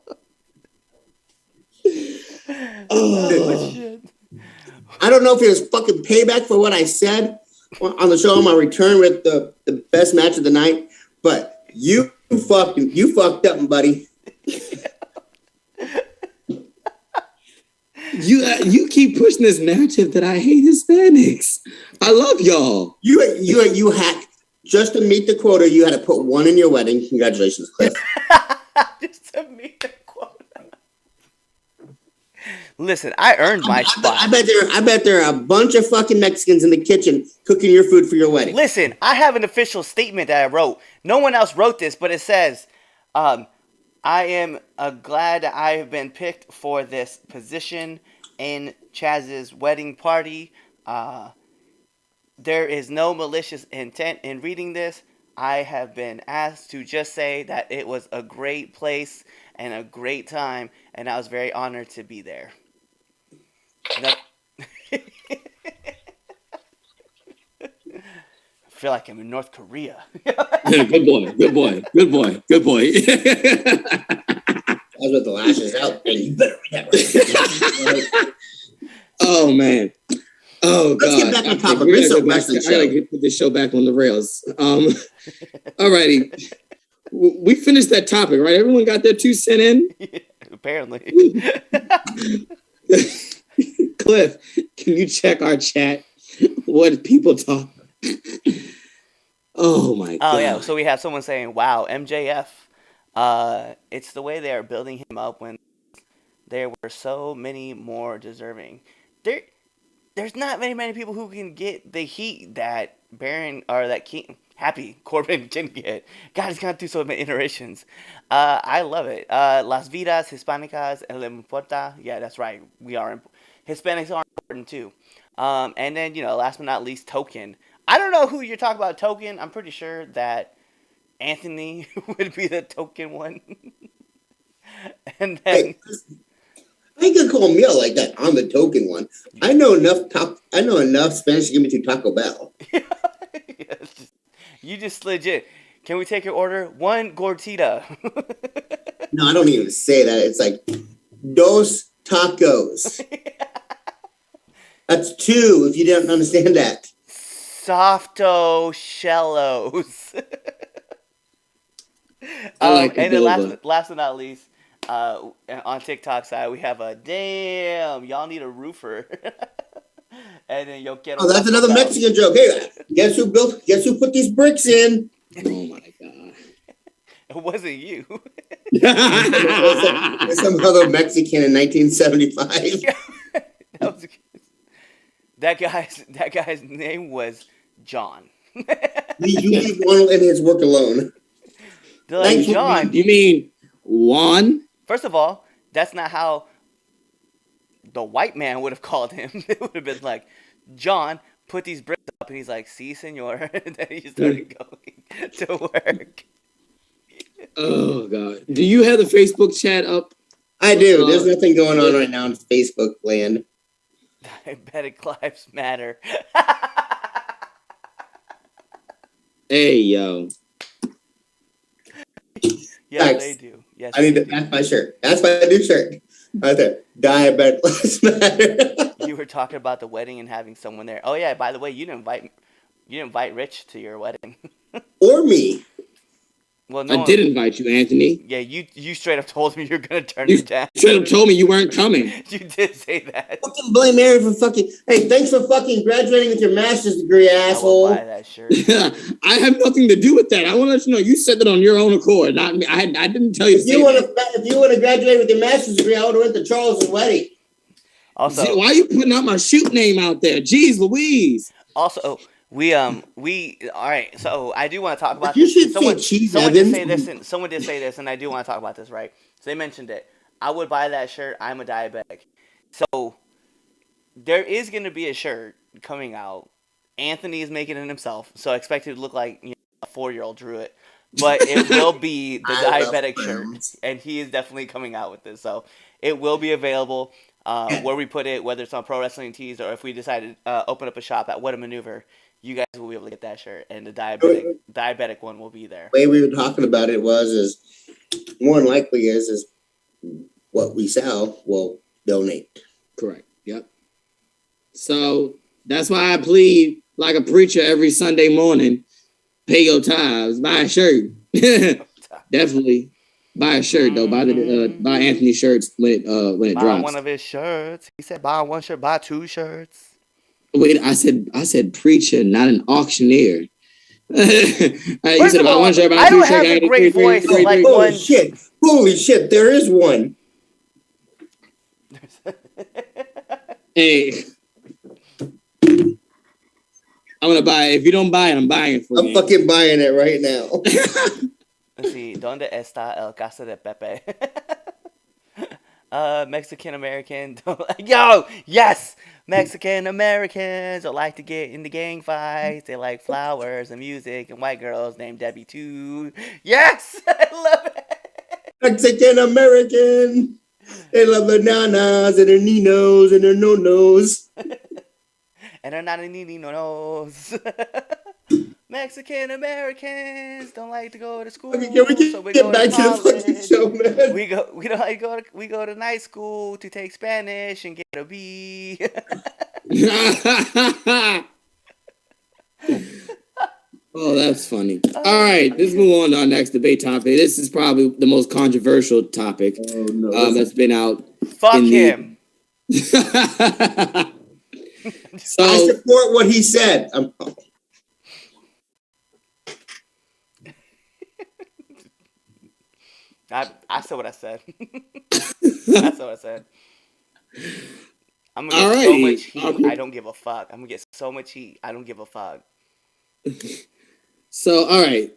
Oh shit! I don't know if it was fucking payback for what I said on the show on my return with the best match of the night, but you fucked up, buddy. You keep pushing this narrative that I hate Hispanics. I love y'all. You had just to meet the quota. You had to put one in your wedding. Congratulations, Cliff. Just to meet the quota. Listen, I earned my spot. I bet there are a bunch of fucking Mexicans in the kitchen cooking your food for your wedding. Listen, I have an official statement that I wrote. No one else wrote this, but it says, I am glad that I have been picked for this position in Chaz's wedding party. There is no malicious intent in reading this. I have been asked to just say that it was a great place and a great time, and I was very honored to be there. No. I feel like I'm in North Korea. Good boy. I was with the lashes out, and you better read that. Oh man. Oh God. Let's get back on topic. I gotta put this show back on the rails. Alrighty. We finished that topic, right? Everyone got their 2 cents in? Apparently. Cliff, can you check our chat? What people talk? Oh my God. Oh yeah, so we have someone saying, wow, MJF. It's the way they are building him up when there were so many more deserving. There's not many people who can get the heat that Baron or that Happy Corbin can get. God, he's gone through so many iterations. I love it. Las Vidas Hispanicas El Importa. Yeah, that's right. Hispanics are important too. And then, last but not least, Token. I don't know who you're talking about, Token. I'm pretty sure that Anthony would be the Token one. And then... I ain't gonna call me out like that. I'm the Token one. I know enough Spanish to get me to Taco Bell. You just legit. Can we take your order? 1 gordita. No, I don't even say that. It's like dos tacos. That's 2. If you didn't understand that. Softo shellos. And then last but not least, on TikTok side, we have a damn. Y'all need a roofer. And then you'll get. Oh, that's another Mexican joke. Hey, guess who put these bricks in? Oh my God! It wasn't you. It's some other Mexican in 1975. That guy's name was John. You leave one in his work alone. Like, John. You mean Juan? First of all, that's not how the white man would have called him. It would have been like, John, put these bricks up. And he's like, si, senor. And then he started going to work. Oh, God. Do you have the Facebook chat up? I do. There's nothing going on right now in Facebook land. Diabetic lives matter. Hey, yo. Yeah, they do. Yes, that's my shirt. That's my new shirt. Right there. Diabetic lives matter. You were talking about the wedding and having someone there. Oh yeah, by the way, you didn't invite Rich to your wedding. Or me. Well, I did invite you, Anthony. Yeah, you straight up told me you're gonna turn it down. You straight up told me you weren't coming. You did say that. Fucking blame Aaron for fucking. Hey, thanks for fucking graduating with your master's degree, asshole. I will buy that shirt. I have nothing to do with that. I want to let you know you said that on your own accord. Not me. I didn't tell you. If you want to graduate with your master's degree, I would have went to Charles's wedding. Also, why are you putting out my shoot name out there? Jeez Louise. Also, we all right. So I do want to talk about you this. Should someone did say this, and I do want to talk about this. Right? So they mentioned it. I would buy that shirt. I'm a diabetic. So there is going to be a shirt coming out. Anthony is making it himself, so I expect it to look like a 4-year-old drew it. But it will be the diabetic shirt, and he is definitely coming out with this. So it will be available. Where we put it, whether it's on Pro Wrestling Tees or if we decide to open up a shop at What a Maneuver, you guys will be able to get that shirt, and the diabetic one will be there. The way we were talking about it is more than likely is what we sell will donate. Correct. Yep. So that's why I plead like a preacher every Sunday morning. Pay your tithes, buy a shirt. Definitely Buy a shirt though. Buy Anthony's shirts when it Buy drops. one of his shirts. He said, buy one shirt, buy 2 shirts. Wait, I said preacher, not an auctioneer. First of all, I don't have a great voice like one. Holy shit, there is one. Hey, I'm gonna buy it. If you don't buy it, I'm buying it for you. I'm fucking buying it right now. Let's see. ¿Dónde está el casa de Pepe? Mexican American. Yo, yes! Mexican Americans don't like to get into gang fights. They like flowers and music and white girls named Debbie too. Yes! I love it. Mexican American. They love their nanas and their ninos and their no-nos. And they're not a no-nos. Mexican Americans don't like to go to school. Okay, can we get back to the fucking show, man? We go to night school to take Spanish and get a B. Oh, that's funny. All right, let's move on to our next debate topic. This is probably the most controversial topic that's been out. Fuck him. So, I support what he said. I said what I said. I said what I said. I'm gonna get so much heat. I don't give a fuck. I'm gonna get so much heat. I don't give a fuck. So, all right.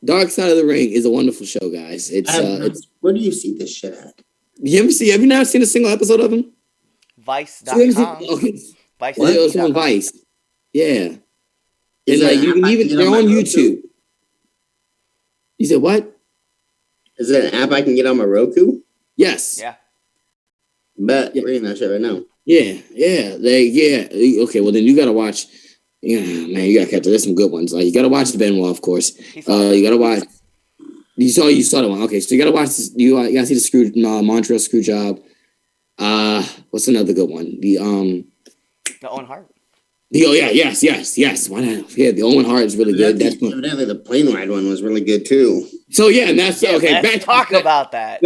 Dark Side of the Ring is a wonderful show, guys. It's where do you see this shit at? Have you not seen a single episode of them? Vice.com. Okay. Vice. It's on Vice. Yeah. And like you can even they're on YouTube. You said what? Is it an app I can get on my Roku? Yes. Yeah. Bet we're in that shit right now. Yeah. Okay, well then you gotta watch. Yeah, man, you gotta catch. There's some good ones. Like you gotta watch the Benoit, of course. You gotta watch. You saw the one. Okay, so you gotta watch this. You gotta see the Montreal screw job. What's another good one? The Owen Hart. Yes. Why not? Yeah, the Owen Hart is really good. Evidently, the plane ride one was really good too. So yeah, and that's okay. Let's talk about that.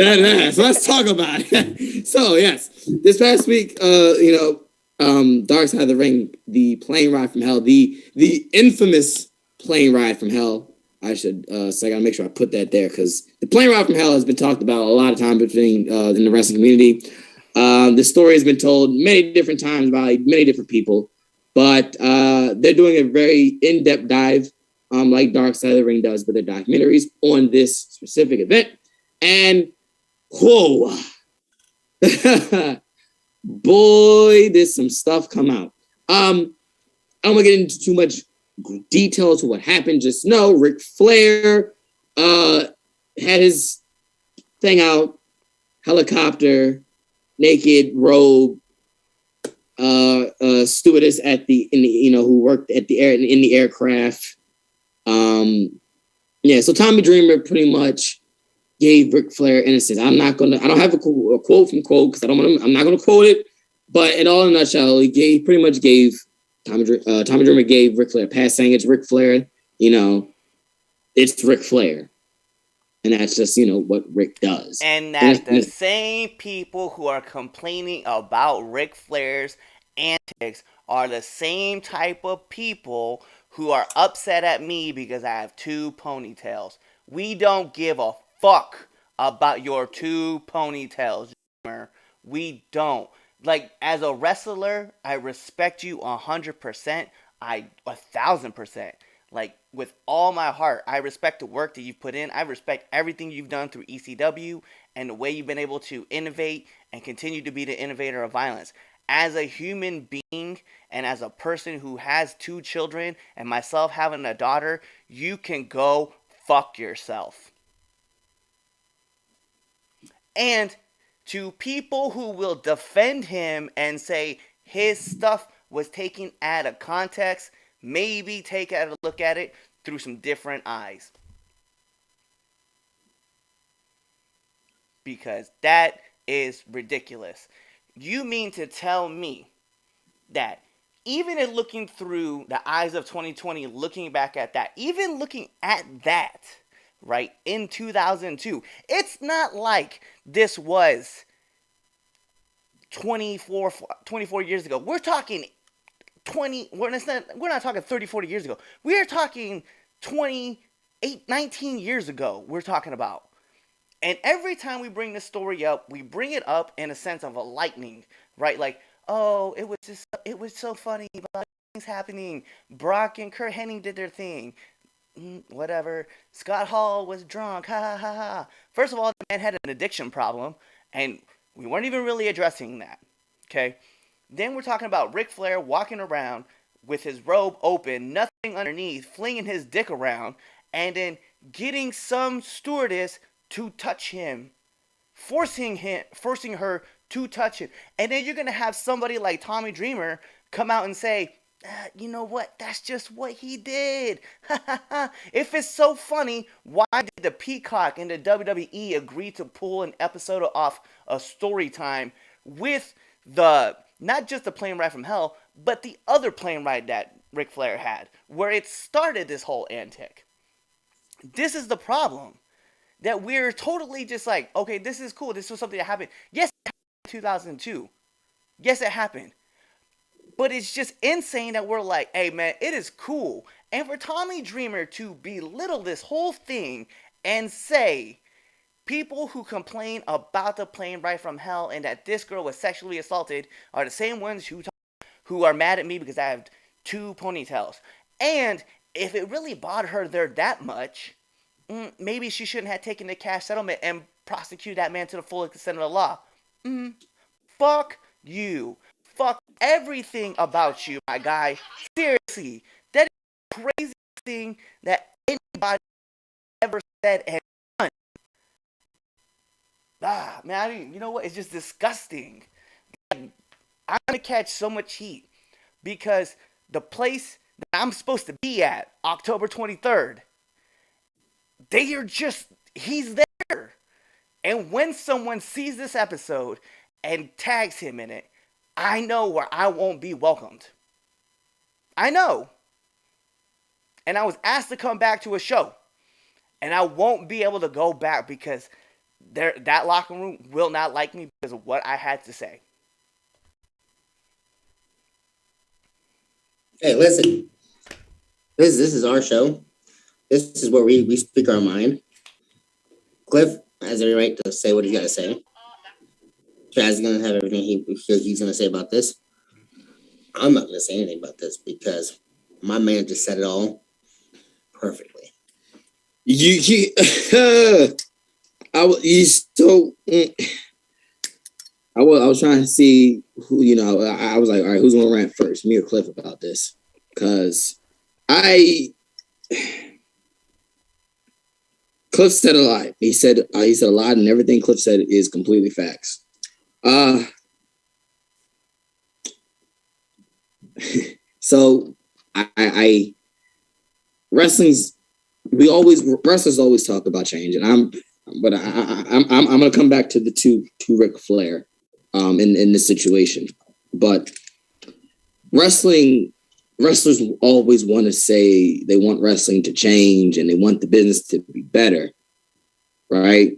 So let's talk about it. So yes, this past week, Dark Side of the Ring, the plane ride from hell, the infamous plane ride from hell. I should say I gotta make sure I put that there because the plane ride from hell has been talked about a lot of time between in the wrestling community. The story has been told many different times by many different people, but they're doing a very in-depth dive, like Dark Side of the Ring does with their documentaries on this specific event. And whoa, boy, there's some stuff come out. I don't want to get into too much detail to what happened. Just know Ric Flair had his thing out, helicopter, naked, robe, stewardess who worked at the air in the aircraft. So Tommy Dreamer pretty much gave Ric Flair innocence. I don't have a quote from quote because I'm not gonna quote it, but in all in a nutshell, he pretty much gave Tommy Dreamer gave Ric Flair a pass, saying it's Ric Flair, it's Ric Flair. And that's just, what Rick does. And that the same people who are complaining about Ric Flair's antics are the same type of people who are upset at me because I have 2 ponytails. We don't give a fuck about your 2 ponytails. We don't. Like, as a wrestler, I respect you 100%. 1,000%. Like, with all my heart, I respect the work that you've put in. I respect everything you've done through ECW and the way you've been able to innovate and continue to be the innovator of violence. As a human being and as a person who has 2 children and myself having a daughter, you can go fuck yourself. And to people who will defend him and say his stuff was taken out of context, maybe take a look at it through some different eyes. Because that is ridiculous. You mean to tell me that even in looking through the eyes of 2020, looking back at that, even looking at that, right, in 2002. It's not like this was 24 years ago. We're talking 20, we're not talking 30, 40 years ago. We're talking 28, 19 years ago we're talking about. And every time we bring this story up, we bring it up in a sense of a lightning, right? Like, oh, it was so funny, but things happening. Brock and Kurt Hennig did their thing. Whatever. Scott Hall was drunk. Ha ha ha ha. First of all, the man had an addiction problem, and we weren't even really addressing that. Okay? Then we're talking about Ric Flair walking around with his robe open, nothing underneath, flinging his dick around, and then getting some stewardess to touch him, forcing her to touch him. And then you're going to have somebody like Tommy Dreamer come out and say, you know what? That's just what he did. If it's so funny, why did the Peacock and the WWE agree to pull an episode off a story time with the, not just the plane ride from hell, but the other plane ride that Ric Flair had, where it started this whole antic? This is the problem. That we're totally just like, okay, this is cool. This was something that happened. Yes, it happened in 2002. Yes, it happened. But it's just insane that we're like, hey, man, it is cool. And for Tommy Dreamer to belittle this whole thing and say people who complain about the plane ride from hell and that this girl was sexually assaulted are the same ones who are mad at me because I have 2 ponytails. And if it really bothered her there that much, maybe she shouldn't have taken the cash settlement and prosecuted that man to the full extent of the law. Fuck you. Fuck everything about you, my guy. Seriously. That is the craziest thing that anybody ever said and done. Man, you know what? It's just disgusting. I'm going to catch so much heat because the place that I'm supposed to be at, October 23rd, he's there. And when someone sees this episode and tags him in it, I know where I won't be welcomed. I know. And I was asked to come back to a show. And I won't be able to go back because that locker room will not like me because of what I had to say. Hey, listen. This is our show. This is where we speak our mind. Cliff has every right to say what he's got to say. Chaz is going to have everything he's going to say about this. I'm not going to say anything about this because my man just said it all perfectly. I was trying to see who, I was like, all right, who's going to rant first, me or Cliff, about this? Because Cliff said a lot. He said a lot, and everything Cliff said is completely facts. So wrestlers always talk about change, and I'm gonna come back to the two Ric Flair in this situation. But wrestlers always want to say they want wrestling to change and they want the business to be better, right?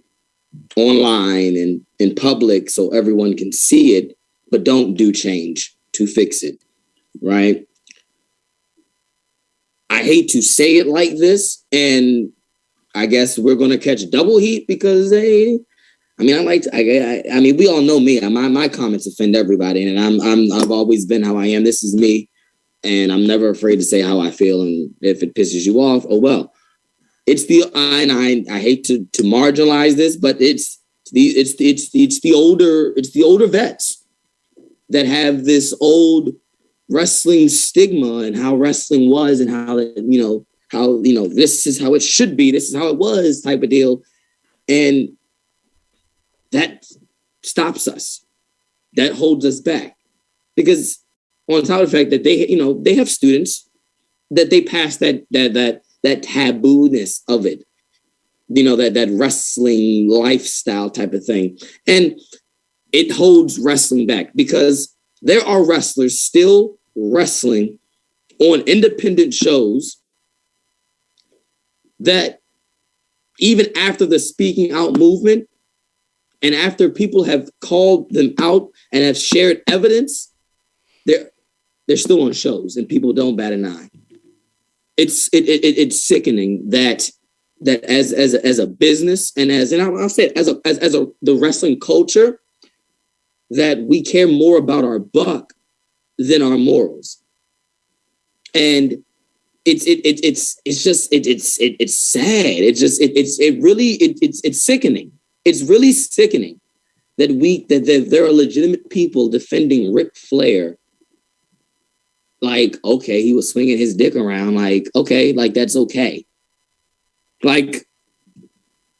Online and in public so everyone can see it, but don't do change to fix it, right? I hate to say it like this, and I guess we're going to catch double heat because we all know me. My comments offend everybody, and I've always been how I am. This is me, and I'm never afraid to say how I feel. And if it pisses you off, oh well. I hate to marginalize this, but it's the older vets that have this old wrestling stigma and how wrestling was and how this is how it should be, this is how it was type of deal. And that stops us. That holds us back. Because on top of the fact that they have students that they pass that taboo-ness of it, that wrestling lifestyle type of thing. And it holds wrestling back because there are wrestlers still wrestling on independent shows that even after the speaking out movement, and after people have called them out and have shared evidence, they're still on shows and people don't bat an eye. It's sickening that as a business and I'll say it, as the wrestling culture, that we care more about our buck than our morals. And it's sad. It's sickening. It's really sickening that there are legitimate people defending Ric Flair. Like, okay, he was swinging his dick around. Like, okay, like that's okay. Like,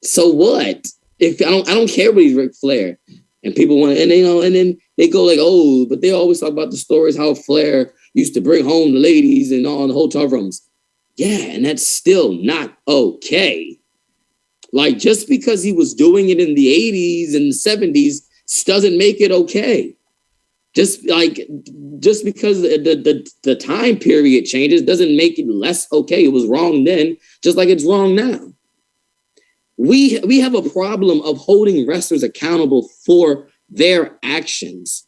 so what? If I don't care what he's Ric Flair, and people want, and then they go like, oh, but they always talk about the stories how Flair used to bring home the ladies and all in the hotel rooms. Yeah, and that's still not okay. Like, just because he was doing it in the 80s and the 70s doesn't make it okay. Just because the time period changes doesn't make it less okay. It was wrong then, just like it's wrong now. We have a problem of holding wrestlers accountable for their actions.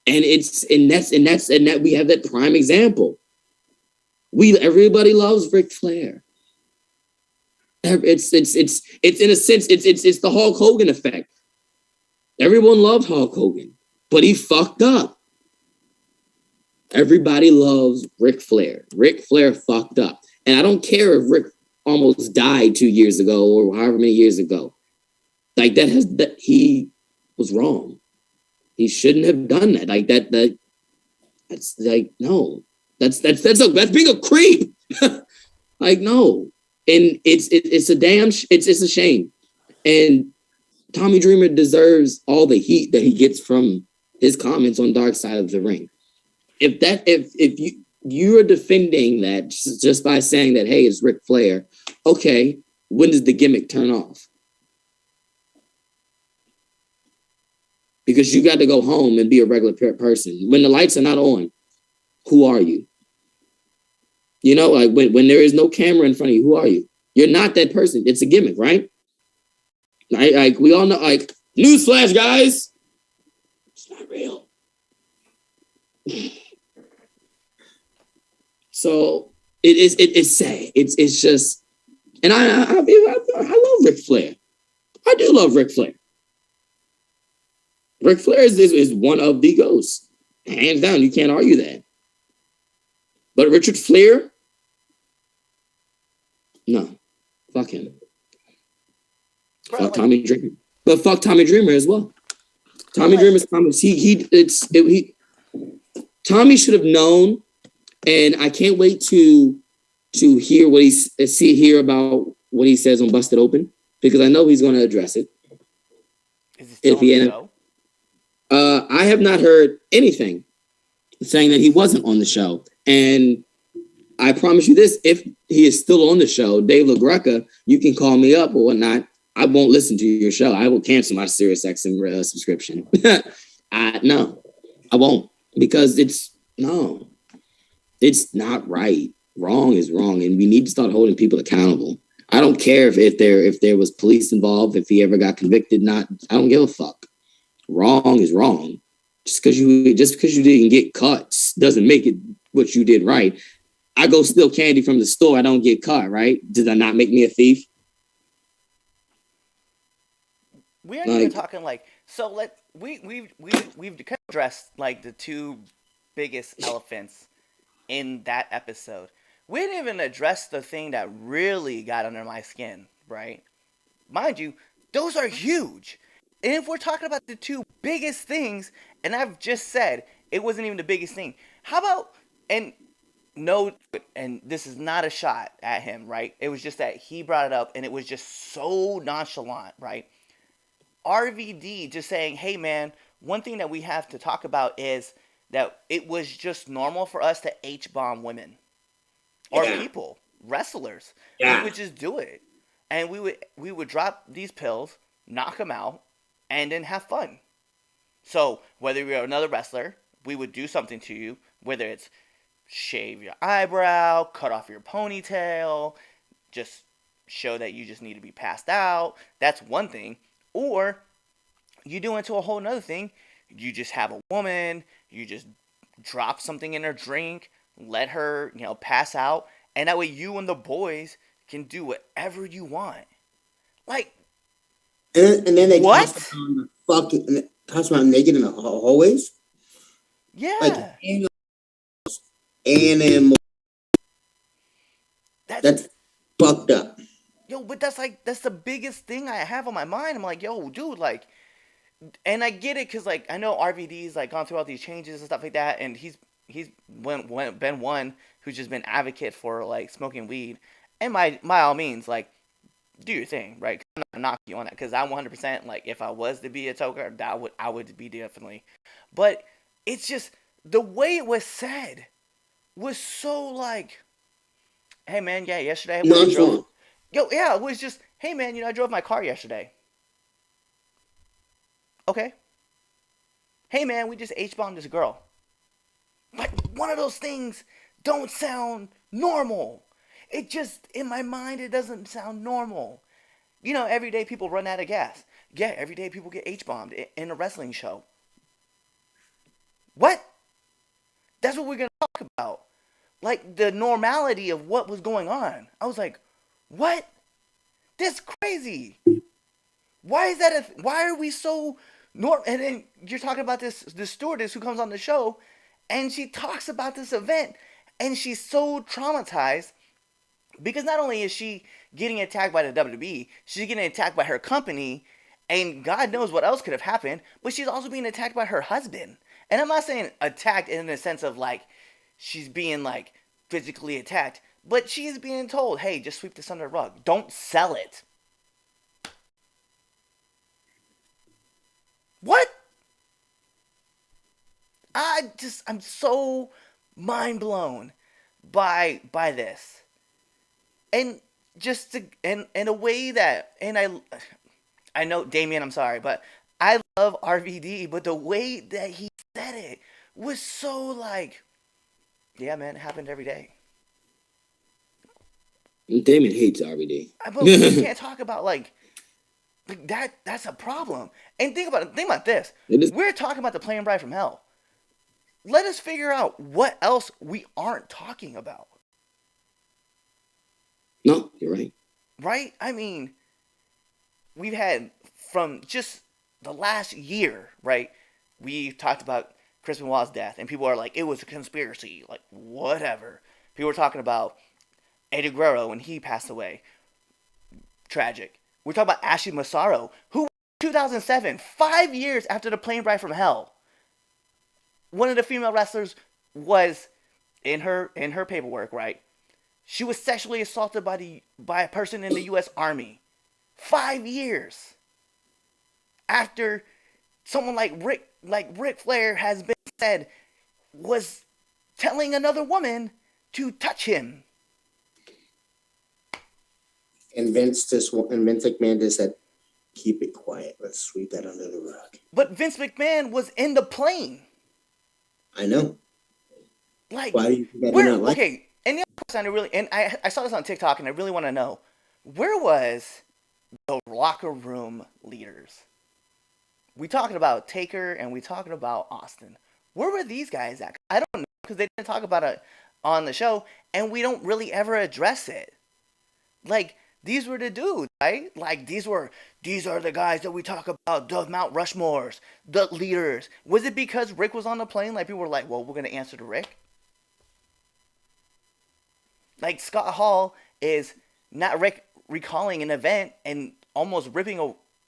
And that we have that prime example. Everybody loves Ric Flair. It's in a sense, it's the Hulk Hogan effect. Everyone loved Hulk Hogan, but he fucked up. Everybody loves Ric Flair. Ric Flair fucked up. And I don't care if Ric almost died 2 years ago or however many years ago. Like that he was wrong. He shouldn't have done that. Like that's like, no. That's being a creep. Like, no. And it's a shame. And Tommy Dreamer deserves all the heat that he gets from his comments on Dark Side of the Ring. If you are defending that just by saying that, hey, it's Ric Flair, okay, when does the gimmick turn off? Because you got to go home and be a regular person. When the lights are not on, who are you? You know, like when there is no camera in front of you, who are you? You're not that person. It's a gimmick, right? Like we all know, like, newsflash, guys. It's not real. So it's sad. It's just, and I love Ric Flair. I do love Ric Flair. Ric Flair is one of the ghosts. Hands down, you can't argue that. But Richard Flair, no, fuck him. Fuck Tommy Dreamer. But fuck Tommy Dreamer as well. Tommy Dreamer's comments, Tommy should have known, and I can't wait to hear what hear about what he says on Busted Open, because I know he's going to address it. Is it still on the show? I have not heard anything saying that he wasn't on the show. And I promise you this, if he is still on the show, Dave LaGreca, you can call me up or whatnot. I won't listen to your show. I will cancel my SiriusXM subscription. No, I won't, because it's not right. Wrong is wrong, and we need to start holding people accountable. I don't care if there was police involved, if he ever got convicted, not. I don't give a fuck. Wrong is wrong. Just because you didn't get caught doesn't make it what you did right. I go steal candy from the store, I don't get caught, right? Did that not make me a thief? We aren't even talking like, so we've kind of addressed like the two biggest elephants in that episode. We didn't even address the thing that really got under my skin, right? Mind you, those are huge. And if we're talking about the two biggest things, and I've just said it wasn't even the biggest thing, how about, and this is not a shot at him, right? It was just that he brought it up and it was just so nonchalant, right? RVD just saying, hey man, one thing that we have to talk about is that it was just normal for us to H-bomb women or people, wrestlers. Yeah. We would just do it. And we would drop these pills, knock them out, and then have fun. So whether you're another wrestler, we would do something to you, whether it's shave your eyebrow, cut off your ponytail, just show that you just need to be passed out. That's one thing. Or you do into a whole nother thing. You just have a woman, you just drop something in her drink, let her, pass out, and that way you and the boys can do whatever you want. Like, and then they what? toss around naked in the hallways. Yeah. Like animal. That's fucked up. Yo, but that's the biggest thing I have on my mind. I'm like, yo, dude, like, and I get it because like I know RVD's like gone through all these changes and stuff like that, and he's been one who's just been advocate for like smoking weed, and by all means, like, do your thing, right? I'm not gonna knock you on that because I'm 100% like if I was to be a toker, I would be definitely, but it's just the way it was said was so like, hey man, yeah, yesterday I drove. Yo, yeah, it was just, hey man, I drove my car yesterday. Okay. Hey man, we just H-bombed this girl. Like, one of those things don't sound normal. It just, in my mind, it doesn't sound normal. Every day people run out of gas. Yeah, every day people get H-bombed in a wrestling show. What? That's what we're going to talk about. Like, the normality of what was going on. I was like, what? This crazy. Why is that? Why are we so normal? And then you're talking about this stewardess who comes on the show, and she talks about this event, and she's so traumatized because not only is she getting attacked by the WWE, she's getting attacked by her company, and God knows what else could have happened, but she's also being attacked by her husband. And I'm not saying attacked in the sense of like she's being like physically attacked, but she's being told, hey, just sweep this under the rug. Don't sell it. What? I'm so mind blown by this. And just to, and in a way that, and I know, Damien, I'm sorry, but I love RVD, but the way that he said it was so like, yeah, man, it happened every day. Damien hates RVD. But we can't talk about like that. That's a problem. And think about it. Think about this. We're talking about the Playing Bride from Hell. Let us figure out what else we aren't talking about. No, you're right. Right? I mean, we've had from just the last year, right? We talked about Chris Benoit's death, and people are like, it was a conspiracy. Like, whatever. People were talking about Eddie Guerrero when he passed away. Tragic. We're talking about Ashley Massaro, who in 2007, 5 years after the Plane Bride from Hell, one of the female wrestlers was in her paperwork, right? She was sexually assaulted by a person in the U.S. Army. 5 years after someone like Ric Flair has been said was telling another woman to touch him. And Vince McMahon just said, keep it quiet. Let's sweep that under the rug. But Vince McMahon was in the plane. I know. Like, why do you think that not like? Okay, and the other person I saw this on TikTok, and I really want to know, where was the locker room leaders? We talking about Taker and we talking about Austin. Where were these guys at? I don't know, because they didn't talk about it on the show, and we don't really ever address it. Like, these were the dudes, right? Like, these are the guys that we talk about, the Mount Rushmores, the leaders. Was it because Rick was on the plane? Like, people were like, well, we're going to answer to Rick? Like, Scott Hall is not recalling an event and almost ripping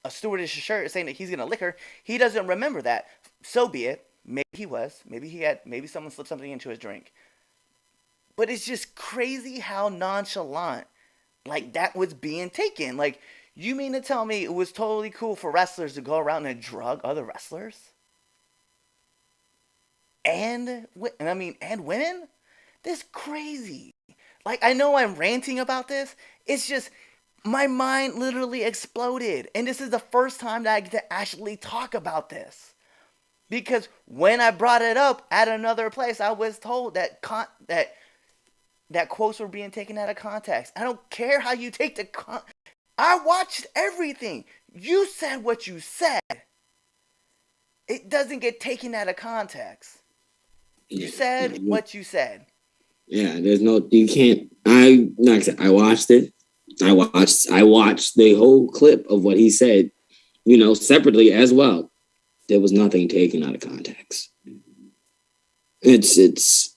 a stewardess shirt saying that he's going to lick her. He doesn't remember that. So be it. Maybe he was. Maybe someone slipped something into his drink. But it's just crazy how nonchalant like that was being taken. Like, you mean to tell me it was totally cool for wrestlers to go around and drug other wrestlers? And women? This crazy. Like, I know I'm ranting about this. It's just, my mind literally exploded. And this is the first time that I get to actually talk about this. Because when I brought it up at another place, I was told that that quotes were being taken out of context. I don't care how you take I watched everything. You said what you said. It doesn't get taken out of context. You said what you said. Yeah, there's no, you can't. Like I said, I watched it. I watched the whole clip of what he said, separately as well. There was nothing taken out of context. It's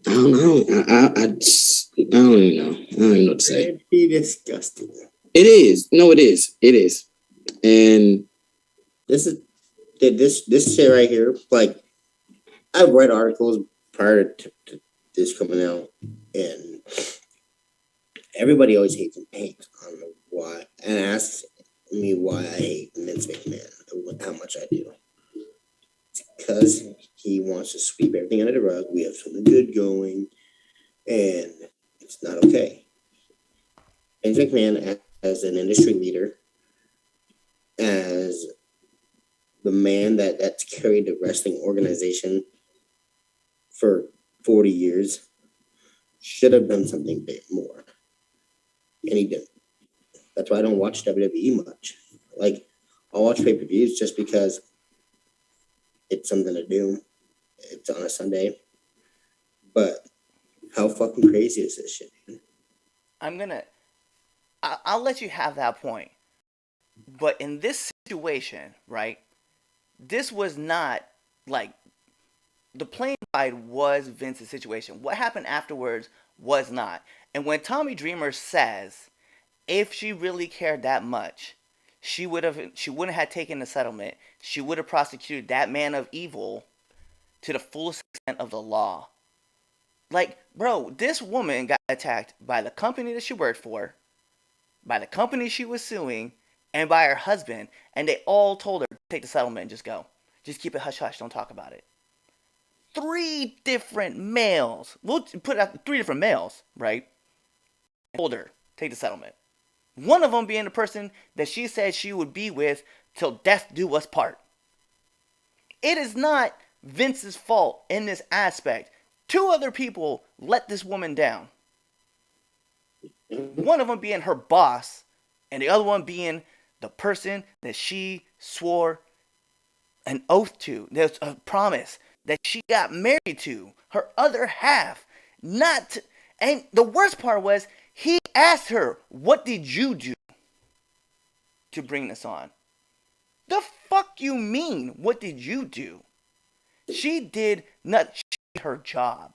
I don't know. I don't even know. I don't even know what to say. It'd be disgusting. It is. No, it is. It is. And this shit right here. Like, I've read articles prior to this coming out, and everybody always hates him. I don't know why, and asks me why I hate Vince McMahon, how much I do. It's because he wants to sweep everything under the rug. We have something good going, and it's not okay. Vince McMahon, as an industry leader, as the man that's carried the wrestling organization for 40 years, should have done something bit more. And he didn't. That's why I don't watch WWE much. Like, I'll watch pay-per-views just because it's something to do. It's on a Sunday. But how fucking crazy is this shit, dude? I'll let you have that point. But in this situation, right, this was not, like, the plane ride was Vince's situation. What happened afterwards was not. And when Tommy Dreamer says, if she really cared that much, she wouldn't have taken the settlement. She would have prosecuted that man of evil to the fullest extent of the law. Like, bro, this woman got attacked by the company that she worked for, by the company she was suing, and by her husband, and they all told her to take the settlement and just go. Just keep it hush-hush, don't talk about it. 3 different males. We'll put out 3 different males, right? Told her, take the settlement. One of them being the person that she said she would be with till death do us part. It is not Vince's fault in this aspect. 2 other people let this woman down. One of them being her boss, and the other one being the person that she swore an oath to. There's a promise that she got married to. Her other half. And the worst part was, he asked her, what did you do to bring this on? The fuck you mean, what did you do? She did not. She did her job.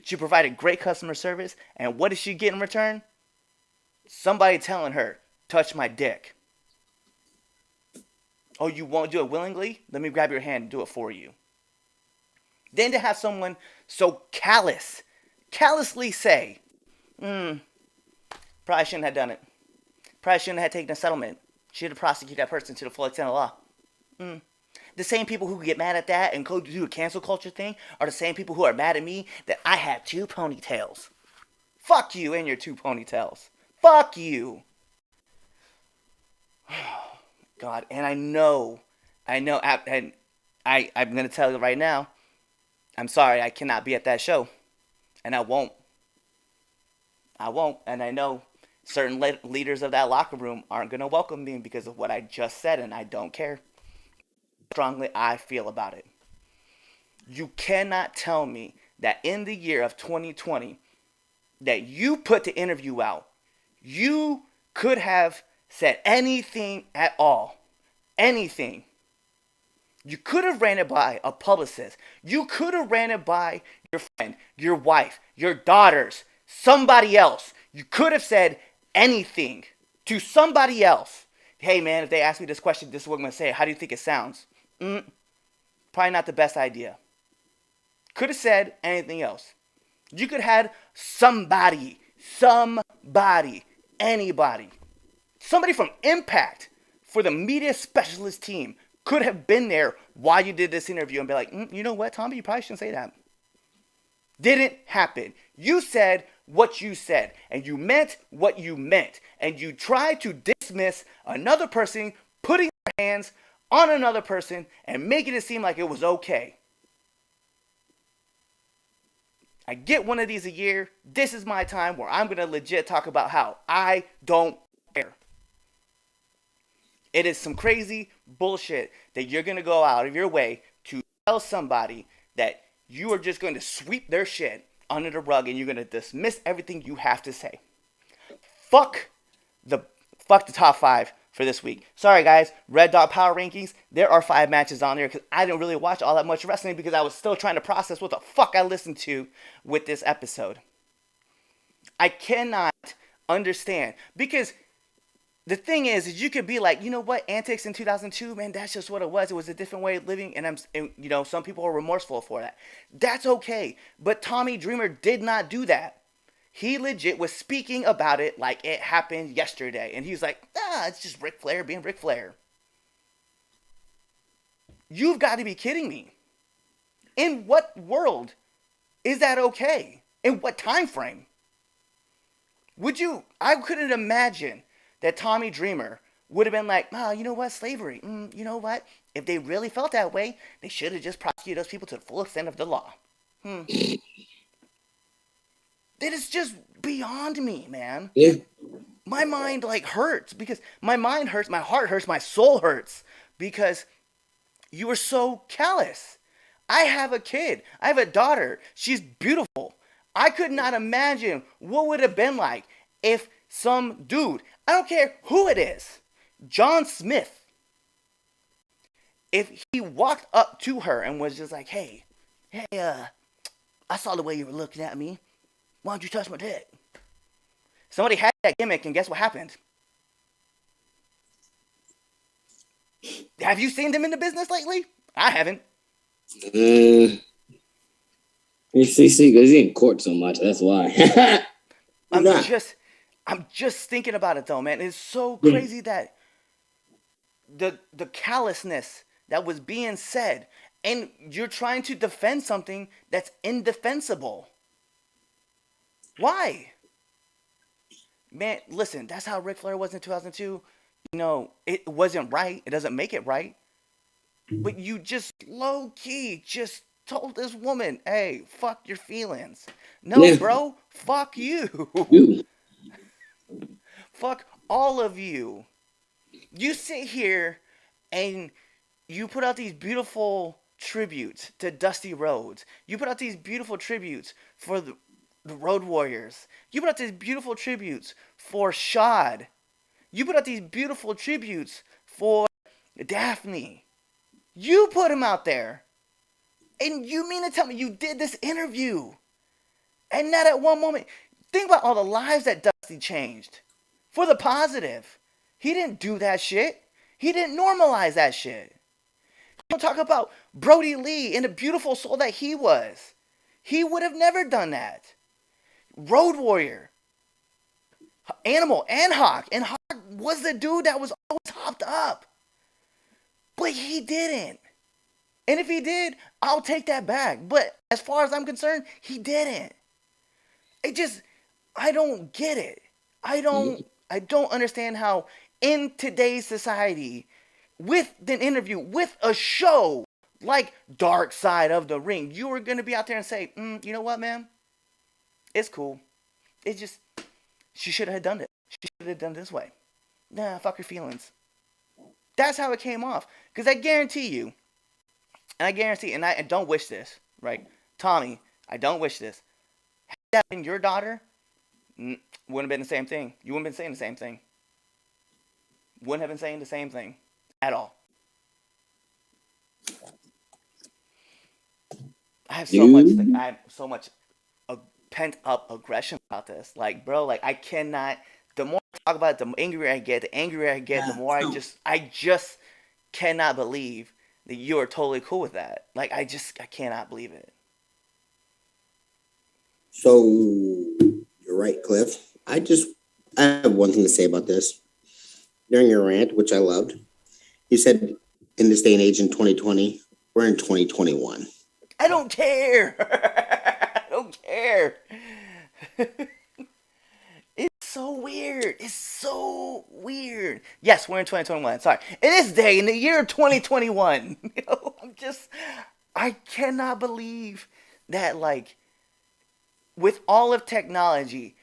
She provided great customer service, and what did she get in return? Somebody telling her, touch my dick. Oh, you won't do it willingly? Let me grab your hand and do it for you. Then to have someone so callously say, probably shouldn't have done it. Probably shouldn't have taken a settlement. Should have prosecuted that person to the full extent of law. The same people who get mad at that and go do a cancel culture thing are the same people who are mad at me that I have 2 ponytails. Fuck you and your 2 ponytails. Fuck you. God, and I know, and I'm going to tell you right now, I'm sorry, I cannot be at that show. And I won't. And I know certain leaders of that locker room aren't going to welcome me because of what I just said, and I don't care. Strongly I feel about it. You cannot tell me that in the year of 2020 that you put the interview out, you could have said anything at all. Anything. You could have ran it by a publicist. You could have ran it by your friend, your wife, your daughters, somebody else. You could have said anything to somebody else. Hey man, if they ask me this question, this is what I'm going to say. How do you think it sounds? Probably not the best idea. Could have said anything else. You could have had somebody, anybody, somebody from Impact for the media specialist team could have been there while you did this interview and be like, you know what, Tommy, you probably shouldn't say that. Didn't happen. You said what you said, and you meant what you meant, and you tried to dismiss another person putting their hands on another person and making it seem like it was okay. I get one of these a year. This is my time where I'm going to legit talk about how I don't care. It is some crazy bullshit that you're going to go out of your way to tell somebody that you are just going to sweep their shit under the rug and you're going to dismiss everything you have to say. Fuck the top 5 for this week. Sorry guys, Red Dot Power Rankings, there are 5 matches on there because I didn't really watch all that much wrestling because I was still trying to process what the fuck I listened to with this episode. I cannot understand because the thing is you could be like, you know what, Antics in 2002, man, that's just what it was. It was a different way of living, and some people are remorseful for that. That's okay, but Tommy Dreamer did not do that. He legit was speaking about it like it happened yesterday, and he's like, it's just Ric Flair being Ric Flair. You've got to be kidding me. In what world is that okay? In what time frame? I couldn't imagine that Tommy Dreamer would have been like, you know what, slavery. You know what? If they really felt that way, they should have just prosecuted those people to the full extent of the law. That is just beyond me, man. Yeah. My mind hurts because my mind hurts, my heart hurts, my soul hurts because you are so callous. I have a kid. I have a daughter. She's beautiful. I could not imagine what would have been like if some dude, I don't care who it is, John Smith, if he walked up to her and was just like, hey, I saw the way you were looking at me. Why don't you touch my dick? Somebody had that gimmick, and guess what happened? Have you seen them in the business lately? I haven't. You see, because he's in court so much. That's why. I'm just thinking about it though, man. It's so crazy that the callousness that was being said, and you're trying to defend something that's indefensible. Why? Man, listen, that's how Ric Flair was in 2002. It wasn't right. It doesn't make it right. But you just low-key just told this woman, hey, fuck your feelings. No, bro, fuck you. Fuck all of you. You sit here and you put out these beautiful tributes to Dusty Rhodes. You put out these beautiful tributes for the Road Warriors. You put out these beautiful tributes for Shad. You put out these beautiful tributes for Daphne. You put them out there. And you mean to tell me you did this interview and not at one moment? Think about all the lives that Dusty changed for the positive. He didn't do that shit. He didn't normalize that shit. Don't talk about Brody Lee and the beautiful soul that he was. He would have never done that. Road Warrior, Animal, and Hawk. And Hawk was the dude that was always hopped up. But he didn't. And if he did, I'll take that back. But as far as I'm concerned, he didn't. I don't get it. I don't understand how in today's society, with an interview, with a show like Dark Side of the Ring, you are going to be out there and say, you know what, man? It's cool. It's just, she should have done it. She should have done it this way. Nah, fuck your feelings. That's how it came off. Because I guarantee you, and I don't wish this, right? Tommy, I don't wish this. Had that been your daughter, wouldn't have been the same thing. You wouldn't have been saying the same thing. Wouldn't have been saying the same thing at all. I have so much pent up aggression about this. Like, bro, I cannot. The more I talk about it, the angrier I get. The more I just cannot believe that you are totally cool with that. I cannot believe it. So you're right, Cliff. I have one thing to say about this. During your rant, which I loved, you said in this day and age in 2020, we're in 2021. I don't care. I don't care. It's so weird. It's so weird. Yes, we're in 2021. Sorry. In this day, in the year 2021, I cannot believe that, with all of technology,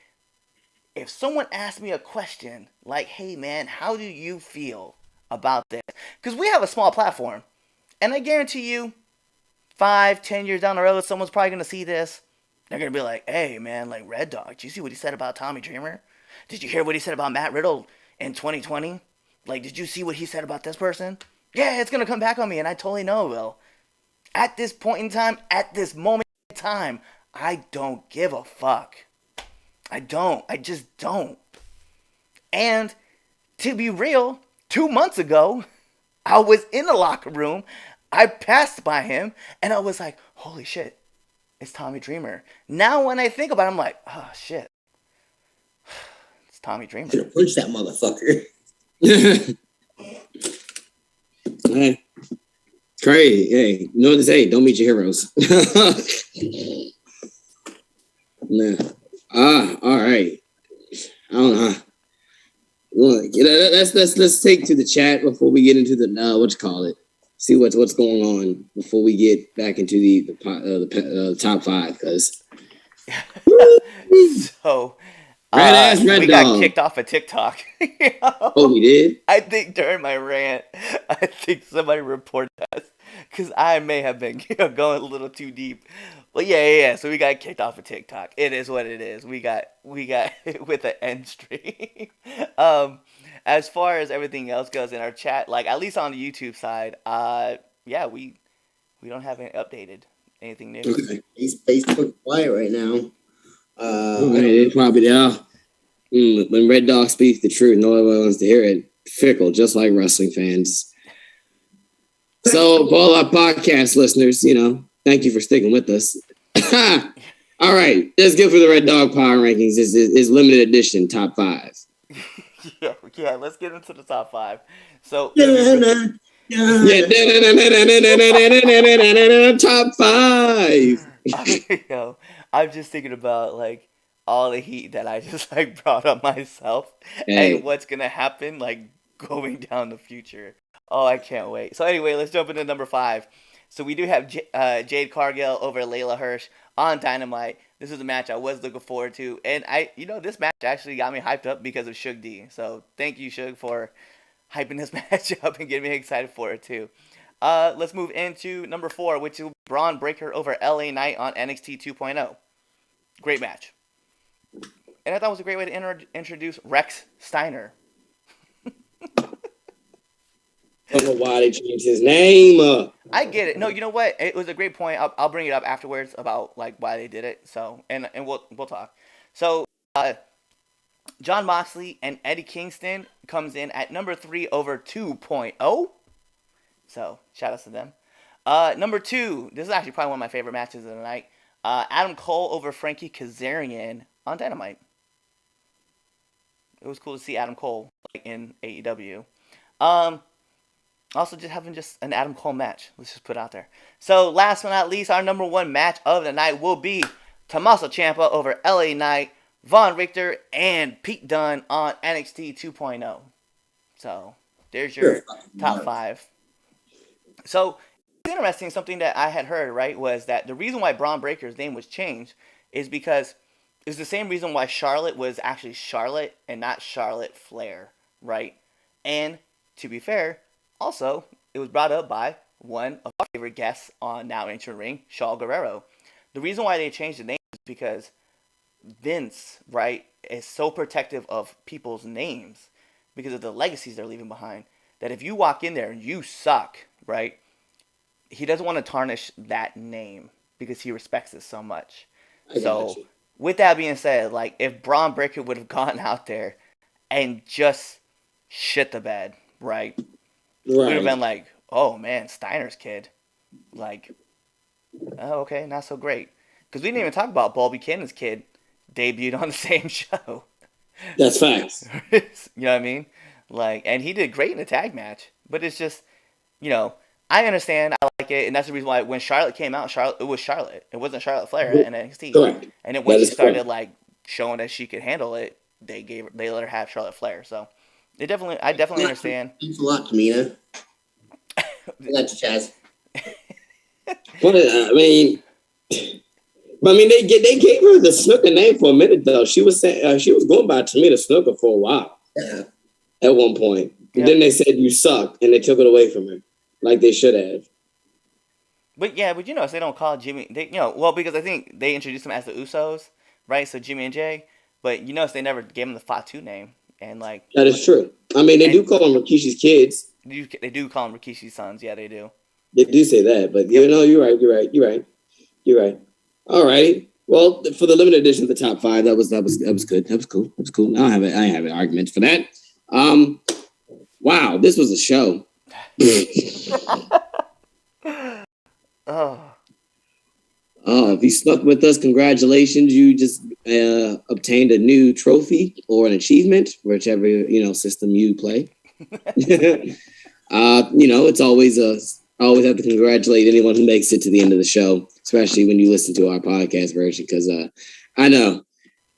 if someone asked me a question like, hey man, how do you feel about this? Because we have a small platform. And I guarantee you, 5, 10 years down the road, someone's probably going to see this. They're going to be like, hey man, like Red Dog, did you see what he said about Tommy Dreamer? Did you hear what he said about Matt Riddle in 2020? Like, did you see what he said about this person? Yeah, it's going to come back on me, and I totally know it will. At this point in time, at this moment in time, I don't give a fuck. I don't. I just don't. And to be real, 2 months ago, I was in the locker room. I passed by him, and I was like, holy shit, it's Tommy Dreamer. Now when I think about it, I'm like, oh shit. It's Tommy Dreamer. Gonna punch that motherfucker. Hey, crazy. Hey, you know what to say? Don't meet your heroes. Nah. All right. I don't know. Let's take to the chat before we get into the what you call it. See what's going on before we get back into the top 5. Because So Red we Dog got kicked off of TikTok. Oh, we did? I think during my rant, I think somebody reported us because I may have been going a little too deep. But yeah. So we got kicked off of TikTok. It is what it is. We got with an end stream. As far as everything else goes in our chat, like at least on the YouTube side, yeah, we don't have any updated anything new. Okay. He's Facebook quiet right now. It probably when Red Dog speaks the truth, no one wants to hear it. Fickle, just like wrestling fans. So, for all our podcast listeners, thank you for sticking with us. All right, let's go for the Red Dog Power Rankings. Is limited edition top 5. Yeah. Let's get into the top 5. So, top 5. I'm just thinking about like all the heat that I just like brought on myself and what's gonna happen like going down the future. Oh, I can't wait. So anyway, let's jump into number 5. So we do have Jade Cargill over Layla Hirsch on Dynamite. This is a match I was looking forward to, and this match actually got me hyped up because of Shug D. So thank you, Shug, for hyping this match up and getting me excited for it too. Let's move into number 4, which is Braun Breaker over LA Knight on NXT 2.0. Great match. And I thought it was a great way to introduce Rex Steiner. I don't know why they changed his name. I get it. No, you know what? It was a great point. I'll bring it up afterwards about like why they did it. So and we'll talk. So Jon Moxley and Eddie Kingston comes in at number 3 over 2.0. So shout outs to them. Number 2. This is actually probably one of my favorite matches of the night. Adam Cole over Frankie Kazarian on Dynamite. It was cool to see Adam Cole like in AEW. Also, just having an Adam Cole match. Let's just put it out there. So, last but not least, our number 1 match of the night will be Tommaso Ciampa over LA Knight, Von Richter, and Pete Dunne on NXT 2.0. So, there's your top 5. So, it's interesting. Something that I had heard, right, was that the reason why Braun Breaker's name was changed is because it's the same reason why Charlotte was actually Charlotte and not Charlotte Flair, right? And, to be fair, also, it was brought up by one of our favorite guests on Now Entering Ring, Shaul Guerrero. The reason why they changed the name is because Vince, right, is so protective of people's names because of the legacies they're leaving behind that if you walk in there and you suck, right, he doesn't want to tarnish that name because he respects it so much. So, with that being said, like, if Braun Breaker would have gone out there and just shit the bed, right? We would have been like, oh man, Steiner's kid. Like, oh, okay, not so great. Because we didn't even talk about Bobby Buchanan's kid debuted on the same show. That's facts. You know what I mean? Like, and he did great in the tag match. But it's just, I understand, I like it, and that's the reason why when Charlotte came out, it was Charlotte. It wasn't Charlotte Flair in NXT. Correct. And then when she started like showing that she could handle it, they let her have Charlotte Flair. So I definitely understand. Thanks a lot, Tamina. I got you, Chaz. I mean, But I mean, they gave her the Snooker name for a minute though. She was saying she was going by Tamina Snooker for a while. Yeah. At one point, and then they said you suck, and they took it away from her, like they should have. But you know, they don't call Jimmy. Because I think they introduced him as the Usos, right? So Jimmy and Jay. But you notice they never gave him the Fatu name, and like that is true. I mean, they do call him Rikishi's kids. They do call him Rikishi's sons. Yeah, they do. They do say that, but you know, you're right. All right. Well, for the limited edition of the top 5, that was good. That was cool. I don't have an argument for that. Wow, this was a show. If you stuck with us, congratulations. You just obtained a new trophy or an achievement, whichever system you play. It's always always have to congratulate anyone who makes it to the end of the show, especially when you listen to our podcast version, because I know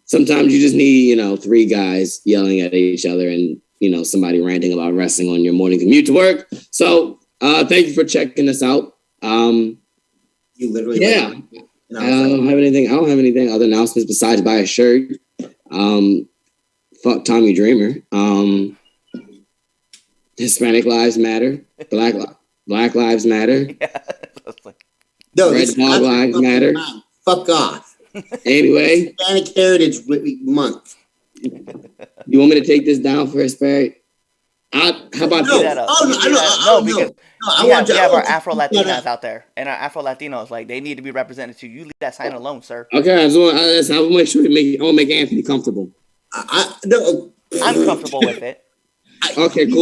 sometimes you just need 3 guys yelling at each other and somebody ranting about wrestling on your morning commute to work. So thank you for checking us out. You literally, yeah. I don't have anything other announcements besides buy a shirt. Fuck Tommy Dreamer. Hispanic lives matter. Black lives matter. Red Dog lives matter. Fuck off. Anyway, Hispanic Heritage Month. You want me to take this down for Hispanic? How about this? We have our Afro Latinas out there, and our Afro Latinos, like, they need to be represented too. You leave that sign alone, sir. Okay, I want to make sure I want to make Anthony comfortable. I'm comfortable with it. Okay, cool.